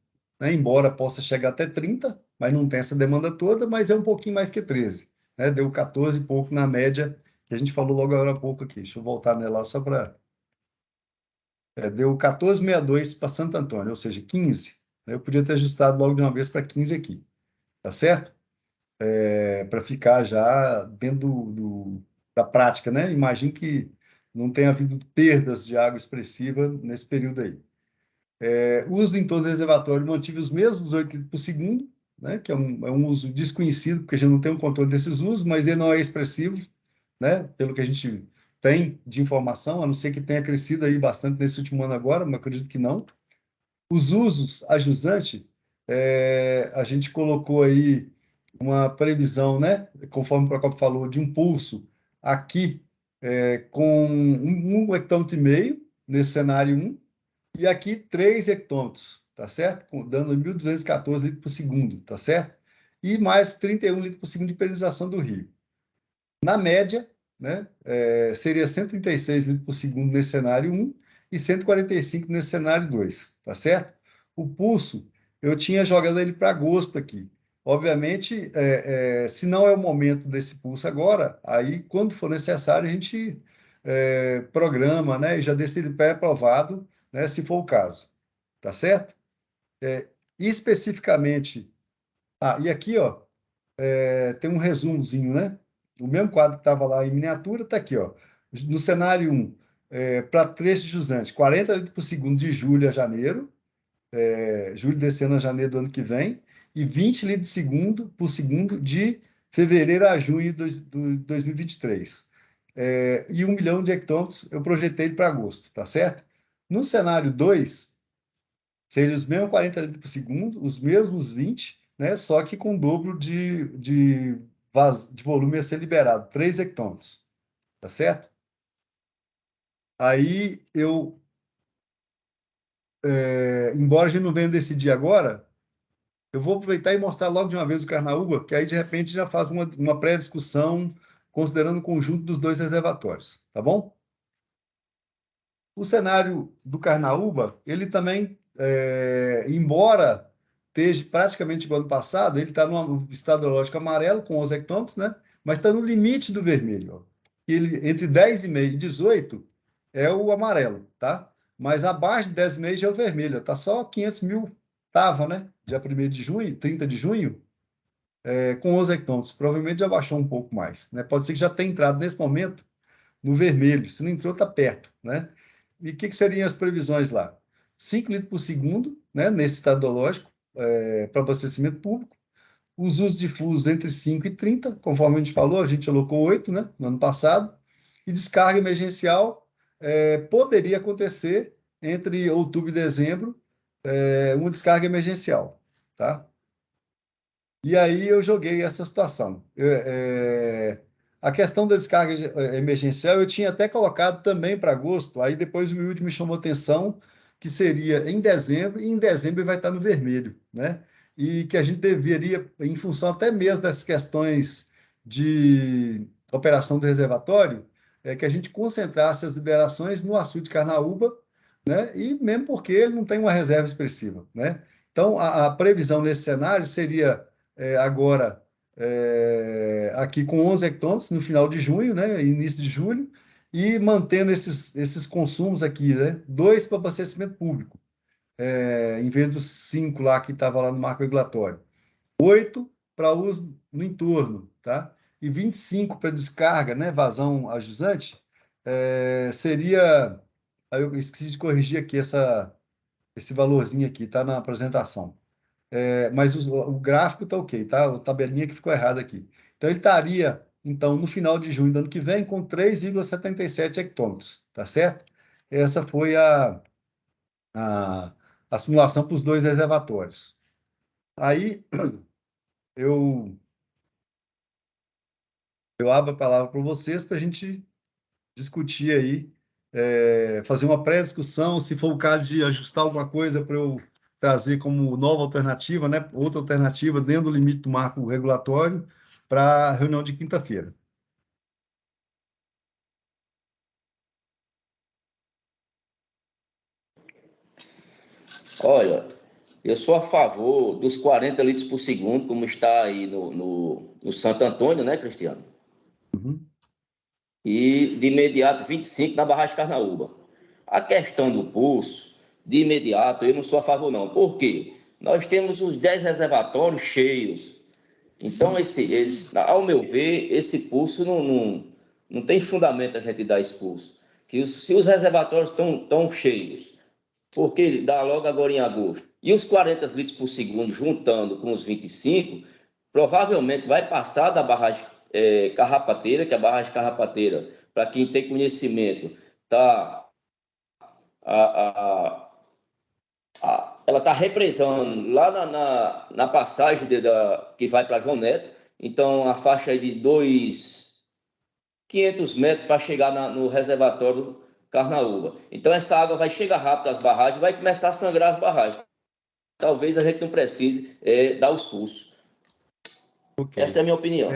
né? Embora possa chegar até 30, mas não tem essa demanda toda, mas é um pouquinho mais que 13, né? Deu 14 e pouco na média, que a gente falou logo agora há pouco aqui. Deixa eu voltar nela só para... deu 14,62 para Santo Antônio, ou seja, 15. Eu podia ter ajustado logo de uma vez para 15 aqui, tá certo? Para ficar já dentro da prática, né? Imagino que não tenha havido perdas de água expressiva nesse período aí. Uso em todo o reservatório, mantive os mesmos 8 litros por segundo, né? Que é um uso desconhecido, porque a gente não tem um controle desses usos, mas ele não é expressivo, né? Pelo que a gente tem de informação, a não ser que tenha crescido aí bastante nesse último ano agora, mas acredito que não. Os usos a jusante, a gente colocou aí uma previsão, né? Conforme o Procopio falou, de um pulso aqui com 1,5 hectômetro nesse cenário 1, e aqui 3 hectômetros, tá certo? Dando 1.214 litros por segundo, tá certo? E mais 31 litros por segundo de periodização do rio. Na média, né, seria 136 litros por segundo nesse cenário 1 e 145 nesse cenário 2, tá certo? O pulso, eu tinha jogado ele para agosto aqui. Obviamente, se não é o momento desse pulso agora, aí, quando for necessário, a gente programa, né, e já deixa ele pré-aprovado, né, se for o caso, tá certo? Especificamente, e aqui, ó, tem um resumozinho, né? O mesmo quadro que estava lá em miniatura está aqui, ó. No cenário 1, para trecho de jusante, 40 litros por segundo de julho a janeiro, julho desse ano a janeiro do ano que vem, e 20 litros por segundo de fevereiro a junho de 2023. E 1 milhão de hectômetros eu projetei para agosto, tá certo? No cenário 2, seriam os mesmos 40 litros por segundo, os mesmos 20, né? Só que com o dobro de volume a ser liberado, 3 hectômetros, tá certo? Aí embora a gente não venha decidir agora, eu vou aproveitar e mostrar logo de uma vez o Carnaúba, que aí de repente já faz uma pré-discussão considerando o conjunto dos dois reservatórios, tá bom? O cenário do Carnaúba, ele também, embora esteja praticamente igual ao ano passado, ele está no estado hidrológico amarelo, com 11 hectômetros, né? Mas está no limite do vermelho. Ó. Ele, entre 10,5 e 18 é o amarelo, tá? Mas abaixo de 10,5 já é o vermelho. Está só 500 mil, estava, né? Dia 1º de junho, 30 de junho, com 11 hectômetros. Provavelmente já baixou um pouco mais, né? Pode ser que já tenha entrado nesse momento no vermelho. Se não entrou, está perto, né? E o que seriam as previsões lá? 5 litros por segundo, né, nesse estado hidrológico, para abastecimento público. Os usos difusos entre 5 e 30, conforme a gente falou, a gente alocou 8, né, no ano passado. E descarga emergencial poderia acontecer entre outubro e dezembro, uma descarga emergencial, tá? E aí eu joguei essa situação. A questão da descarga emergencial eu tinha até colocado também para agosto, aí depois o Wilde me chamou atenção que seria em dezembro, e em dezembro vai estar no vermelho, né? E que a gente deveria, em função até mesmo das questões de operação do reservatório, que a gente concentrasse as liberações no açude de Carnaúba, né? E mesmo porque ele não tem uma reserva expressiva, né? Então, a previsão nesse cenário seria agora aqui com 11 hectômetros no final de junho, né, início de julho, e mantendo esses consumos aqui, né, 2 para abastecimento público, em vez dos 5 lá que estava lá no marco regulatório. 8 para uso no entorno, tá? E 25 para descarga, né, vazão a jusante, seria... Aí eu esqueci de corrigir aqui esse valorzinho aqui, tá na apresentação. Mas o gráfico está ok, tá? A tabelinha que ficou errada aqui. Então, ele estaria, então, no final de junho do ano que vem, com 3,77 hectômetros, tá certo? Essa foi a a simulação para os 2 reservatórios. Aí, eu abro a palavra para vocês para a gente discutir aí, fazer uma pré-discussão, se for o caso de ajustar alguma coisa para eu trazer como nova alternativa, né, outra alternativa dentro do limite do marco regulatório para a reunião de quinta-feira. Olha, eu sou a favor dos 40 litros por segundo, como está aí no Santo Antônio, né, Cristiano? Uhum. E de imediato 25 na barragem Carnaúba. A questão do pulso, de imediato, eu não sou a favor não. Por quê? Nós temos os 10 reservatórios cheios. Então, ao meu ver, esse pulso não tem fundamento a gente dar esse pulso. Se os reservatórios estão cheios, porque dá logo agora em agosto, e os 40 litros por segundo juntando com os 25, provavelmente vai passar da barragem Carrapateira, que a barragem Carrapateira, para quem tem conhecimento, ela está represando lá na passagem que vai para João Neto, então a faixa é de 500 metros para chegar no reservatório Carnaúba. Então essa água vai chegar rápido às barragens, vai começar a sangrar as barragens. Talvez a gente não precise dar os pulsos. Okay. Essa é a minha opinião.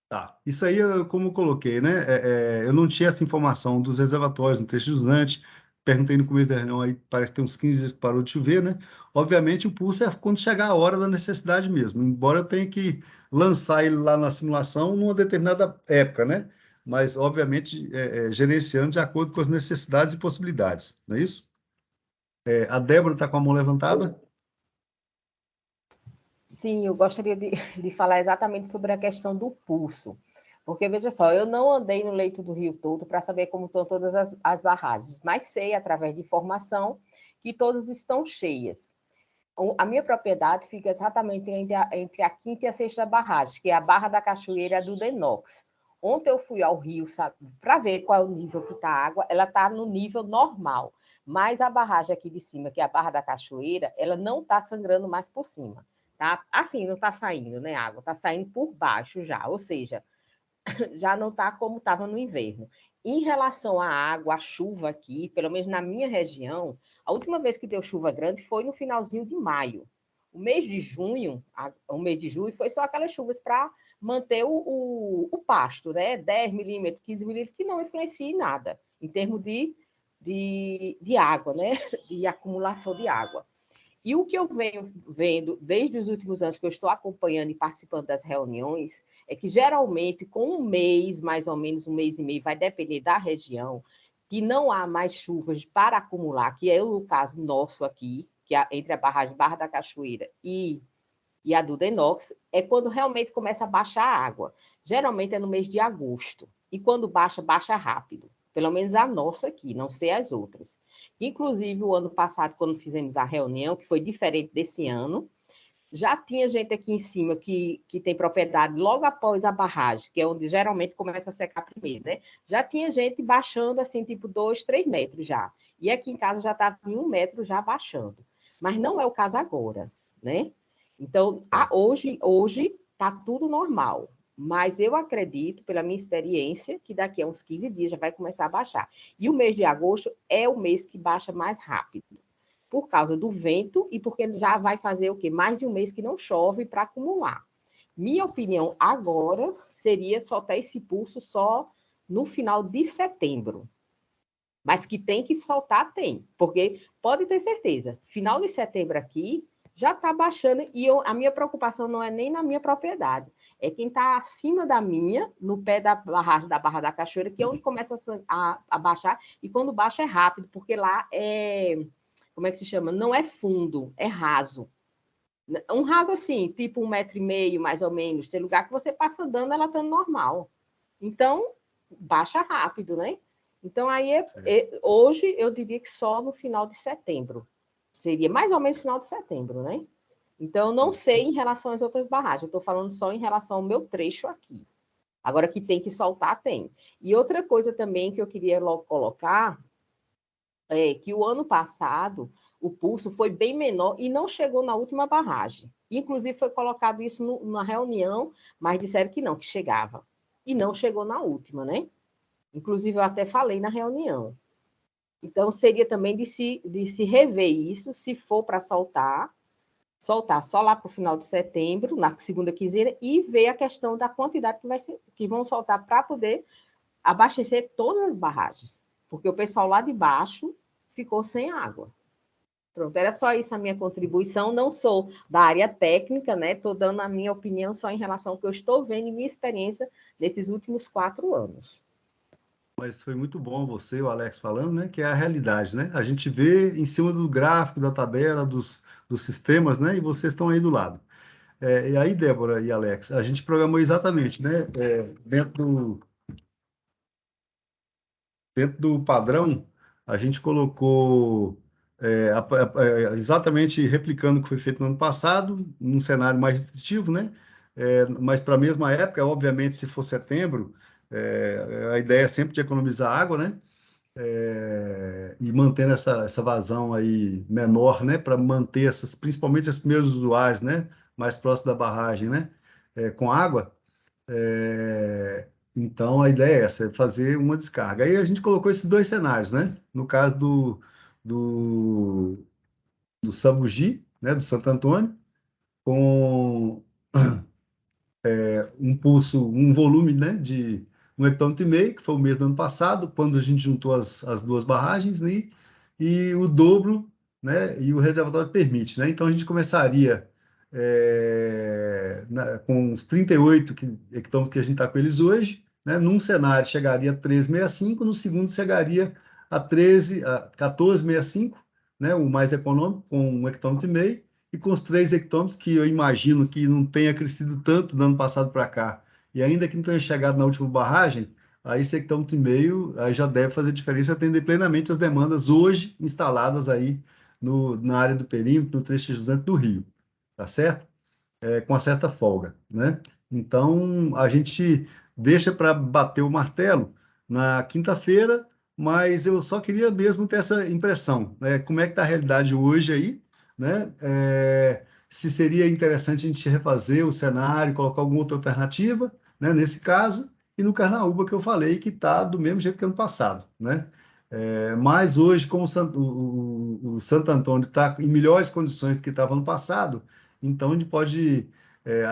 Tá. Isso aí, como eu coloquei, né? Eu não tinha essa informação dos reservatórios no texto jusante. Perguntei no começo da reunião, aí parece que tem uns 15 dias que parou de chover, né? Obviamente, o pulso é quando chegar a hora da necessidade mesmo, embora eu tenha que lançar ele lá na simulação numa determinada época, né? Mas, obviamente, gerenciando de acordo com as necessidades e possibilidades, não é isso? A Débora está com a mão levantada? Sim, eu gostaria de falar exatamente sobre a questão do pulso. Porque, veja só, eu não andei no leito do rio todo para saber como estão todas as barragens, mas sei, através de informação, que todas estão cheias. A minha propriedade fica exatamente entre a quinta e a sexta barragem, que é a Barra da Cachoeira do Denox. Ontem eu fui ao rio para ver qual é o nível que está a água, ela está no nível normal, mas a barragem aqui de cima, que é a Barra da Cachoeira, ela não está sangrando mais por cima. Tá? Assim, não está saindo, né, água? Está saindo por baixo já, ou seja, já não está como estava no inverno. Em relação à água, à chuva aqui, pelo menos na minha região, a última vez que deu chuva grande foi no finalzinho de maio. O mês de junho, o mês de julho, foi só aquelas chuvas para manter o pasto, né? 10 milímetros, 15 milímetros, que não influencia em nada, em termos de água, né? De acumulação de água. E o que eu venho vendo desde os últimos anos que eu estou acompanhando e participando das reuniões é que, geralmente, com um mês, mais ou menos um mês e meio, vai depender da região, que não há mais chuvas para acumular, que é o caso nosso aqui, que é entre a barragem Barra da Cachoeira e a do Denox, é quando realmente começa a baixar a água. Geralmente é no mês de agosto. E quando baixa, baixa rápido. Pelo menos a nossa aqui, não sei as outras. Inclusive, o ano passado, quando fizemos a reunião, que foi diferente desse ano, já tinha gente aqui em cima que tem propriedade logo após a barragem, que é onde geralmente começa a secar primeiro, né? Já tinha gente baixando, assim, tipo 2, 3 metros já. E aqui em casa já estava em 1 metro já baixando. Mas não é o caso agora, né? Então, hoje está tudo normal. Mas eu acredito, pela minha experiência, que daqui a uns 15 dias já vai começar a baixar. E o mês de agosto é o mês que baixa mais rápido, por causa do vento e porque já vai fazer o quê? Mais de um mês que não chove para acumular. Minha opinião agora seria soltar esse pulso só no final de setembro. Mas que tem que soltar, tem. Porque pode ter certeza, final de setembro aqui já está baixando e a minha preocupação não é nem na minha propriedade. É quem está acima da minha, no pé da barragem da Barra da Cachoeira, que é onde começa a baixar, e quando baixa é rápido, porque lá como é que se chama? Não é fundo, é raso. Um raso assim, tipo 1,5 metro, mais ou menos. Tem lugar que você passa andando, ela está normal. Então, baixa rápido, né? Então, aí, hoje, eu diria que só no final de setembro. Seria mais ou menos final de setembro, né? Então, eu não sei em relação às outras barragens. Eu estou falando só em relação ao meu trecho aqui. Agora, que tem que soltar, tem. E outra coisa também que eu queria logo colocar que o ano passado o pulso foi bem menor e não chegou na última barragem. Inclusive, foi colocado isso na reunião, mas disseram que não, que chegava. E não chegou na última, né? Inclusive, eu até falei na reunião. Então, seria também de se rever isso, se for para soltar só lá para o final de setembro, na segunda quinzena, e ver a questão da quantidade que vão soltar para poder abastecer todas as barragens. Porque o pessoal lá de baixo ficou sem água. Pronto, era só isso a minha contribuição. Não sou da área técnica, né? Estou dando a minha opinião só em relação ao que eu estou vendo e minha experiência nesses últimos 4 anos. Mas foi muito bom você, o Alex, falando, né? Que é a realidade, né? A gente vê em cima do gráfico, da tabela, dos sistemas, né? E vocês estão aí do lado. E aí, Débora e Alex, a gente programou exatamente, né? Dentro do padrão, a gente colocou exatamente replicando o que foi feito no ano passado, num cenário mais restritivo, né? Mas para a mesma época, obviamente, se for setembro, a ideia é sempre de economizar água, né? E mantendo essa vazão aí menor, né? Para manter principalmente os primeiros usuários, né? Mais próximos da barragem, né? Com água. Então, a ideia é essa, é fazer uma descarga. Aí a gente colocou esses 2 cenários, né? No caso do Sabugi, né? Do Santo Antônio, com um volume, né? De 1,5 hectômetro, que foi o mês do ano passado, quando a gente juntou as 2 barragens, né? E o dobro, né? E o reservatório permite, né? Então, a gente começaria com os 38 hectômetros que a gente está com eles hoje, né? Num cenário chegaria a 13,65, no segundo chegaria a 14,65, né? O mais econômico, com 1,5 hectômetro, e com os 3 hectômetros, que eu imagino que não tenha crescido tanto do ano passado para cá, e ainda que não tenha chegado na última barragem, aí esse hectômetro e meio aí já deve fazer diferença, atender plenamente as demandas hoje instaladas aí na área do perímetro, no trecho jusante do Rio, tá certo? Com uma certa folga, né? Então, a gente deixa para bater o martelo na quinta-feira, mas eu só queria mesmo ter essa impressão, né? Como é que está a realidade hoje aí, né? Se seria interessante a gente refazer o cenário, colocar alguma outra alternativa, né? Nesse caso, e no Carnaúba que eu falei, que está do mesmo jeito que ano passado, né? Mas hoje, como o Santo Antônio está em melhores condições do que estava no passado, então a gente pode,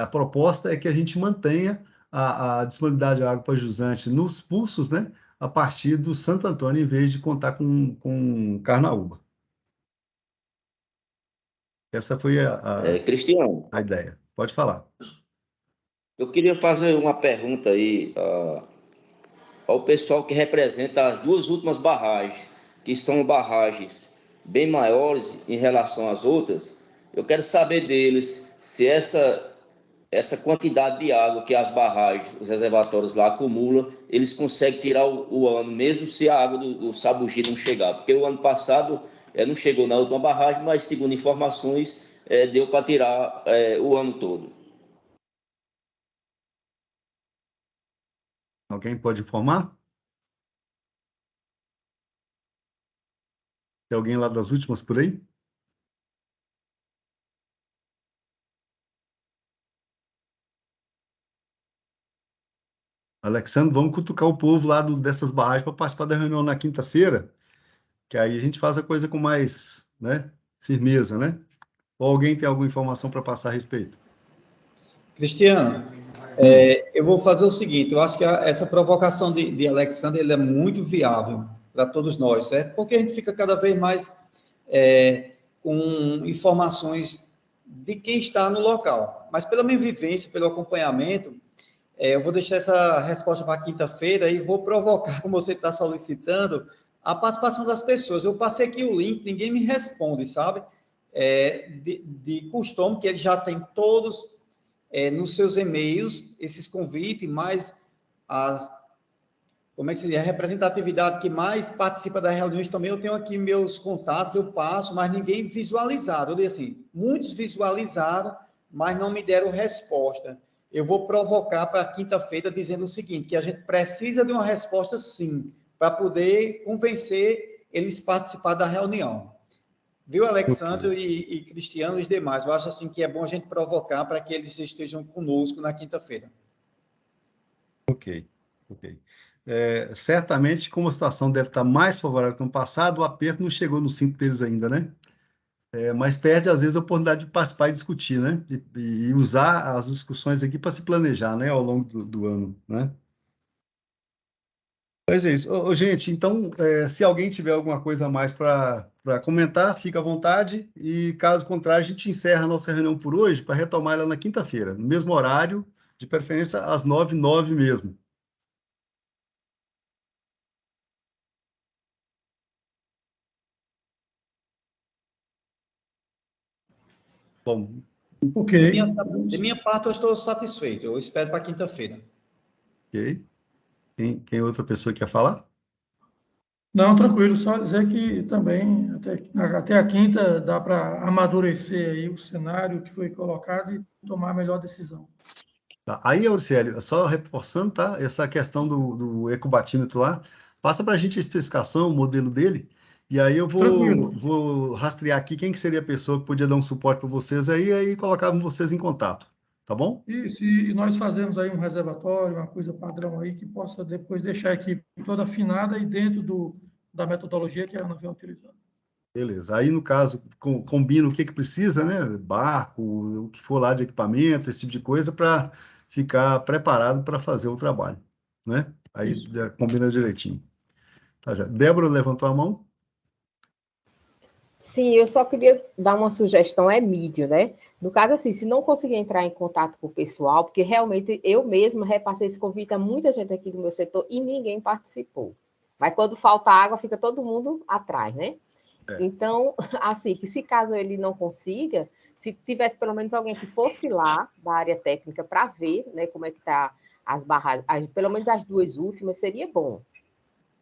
a proposta é que a gente mantenha a disponibilidade de água para jusante nos pulsos, né? A partir do Santo Antônio, em vez de contar com Carnaúba. Essa foi Cristiano, a ideia. Pode falar. eu queria fazer uma pergunta aí ao pessoal que representa as 2 últimas barragens, que são barragens bem maiores em relação às outras. Eu quero saber deles se essa quantidade de água que as barragens, os reservatórios lá acumulam, eles conseguem tirar o ano, mesmo se a água do Sabugi não chegar. Porque o ano passado não chegou na última barragem, mas, segundo informações, deu para tirar o ano todo. Alguém pode informar? Tem alguém lá das últimas por aí? Alexandre, vamos cutucar o povo lá dessas barragens para participar da reunião na quinta-feira, que aí a gente faz a coisa com mais, né, firmeza, né? Ou alguém tem alguma informação para passar a respeito? Cristiano, eu vou fazer o seguinte, eu acho que essa provocação de Alexandre ele é muito viável para todos nós, certo? Porque a gente fica cada vez mais com informações de quem está no local. Mas pela minha vivência, pelo acompanhamento, eu vou deixar essa resposta para quinta-feira e vou provocar, como você está solicitando, a participação das pessoas. Eu passei aqui o link, ninguém me responde, sabe? De costume, que ele já tem todos nos seus e-mails, esses convites, mais como é que se diz? A representatividade que mais participa das reuniões também, eu tenho aqui meus contatos, eu passo, mas ninguém visualizado. Eu disse assim, muitos visualizaram, mas não me deram resposta. Eu vou provocar para quinta-feira dizendo o seguinte, que a gente precisa de uma resposta sim, para poder convencer eles participar da reunião. Viu, Alexandre e Cristiano e os demais? Eu acho assim que é bom a gente provocar para que eles estejam conosco na quinta-feira. Ok. Certamente, como a situação deve estar mais favorável que no passado, o aperto não chegou no cinto deles ainda, né? Mas perde, às vezes, a oportunidade de participar e discutir, né? E usar as discussões aqui para se planejar, né? Ao longo do ano, né? Mas é isso. Gente, então, se alguém tiver alguma coisa a mais para comentar, fica à vontade. E, caso contrário, a gente encerra a nossa reunião por hoje para retomar ela na quinta-feira, no mesmo horário, de preferência às 9h09 mesmo. Bom, ok. De minha parte, eu estou satisfeito. Eu espero para quinta-feira. ok. Quem outra pessoa quer falar? Não, tranquilo, só dizer que também até a quinta dá para amadurecer aí o cenário que foi colocado e tomar a melhor decisão. Tá. Aí, Auricélio, só reforçando, tá? Essa questão do ecobatímetro lá, passa para a gente a especificação, o modelo dele, e aí eu vou rastrear aqui quem que seria a pessoa que podia dar um suporte para vocês aí colocava vocês em contato, tá bom? Isso, e nós fazemos aí um reservatório, uma coisa padrão aí, que possa depois deixar a equipe toda afinada e dentro da metodologia que a ANA vem utilizando. Beleza. Aí, no caso, combina o que precisa, né? Barco, o que for lá de equipamento, esse tipo de coisa, para ficar preparado para fazer o trabalho, né? Aí já combina direitinho. Tá, já. Débora levantou a mão? Sim, eu só queria dar uma sugestão, mídia, né? No caso, assim, se não conseguir entrar em contato com o pessoal, porque realmente eu mesma repassei esse convite a muita gente aqui do meu setor e ninguém participou. Mas quando falta água, fica todo mundo atrás, né? Então, assim, que se caso ele não consiga, se tivesse pelo menos alguém que fosse lá da área técnica para ver, né, como é que está as barragens, pelo menos as duas últimas, seria bom.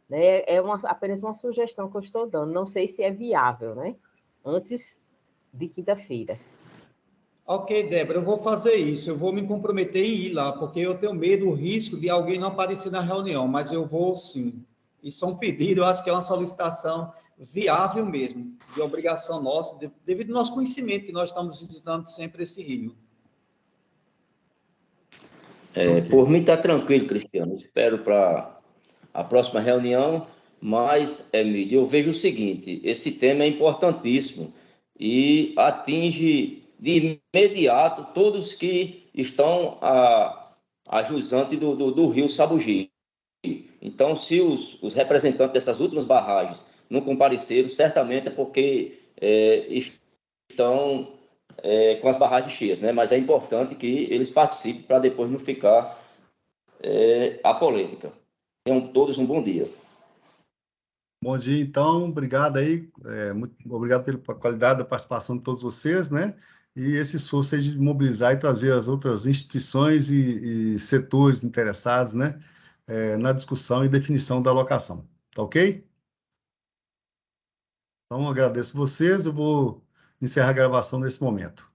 Né? Apenas uma sugestão que eu estou dando. Não sei se é viável, né? Antes de quinta-feira. Ok, Débora, eu vou fazer isso. Eu vou me comprometer em ir lá, porque eu tenho medo, o risco de alguém não aparecer na reunião, mas eu vou sim. Isso é um pedido, eu acho que é uma solicitação viável mesmo, de obrigação nossa, devido ao nosso conhecimento, que nós estamos visitando sempre esse rio. Por mim está tranquilo, Cristiano. Espero para a próxima reunião, mas, Emílio, eu vejo o seguinte, esse tema é importantíssimo e atinge de imediato todos que estão a jusante do rio Sabugi. Então, se os representantes dessas últimas barragens não compareceram, certamente é porque estão com as barragens cheias, né? Mas é importante que eles participem para depois não ficar a polêmica. Tenham todos um bom dia. Bom dia, então. Obrigado aí. Muito obrigado pela qualidade da participação de todos vocês, né? E esse esforço aí de mobilizar e trazer as outras instituições e setores interessados, né? Na discussão e definição da alocação. Tá ok? Então, agradeço vocês. Eu vou encerrar a gravação nesse momento.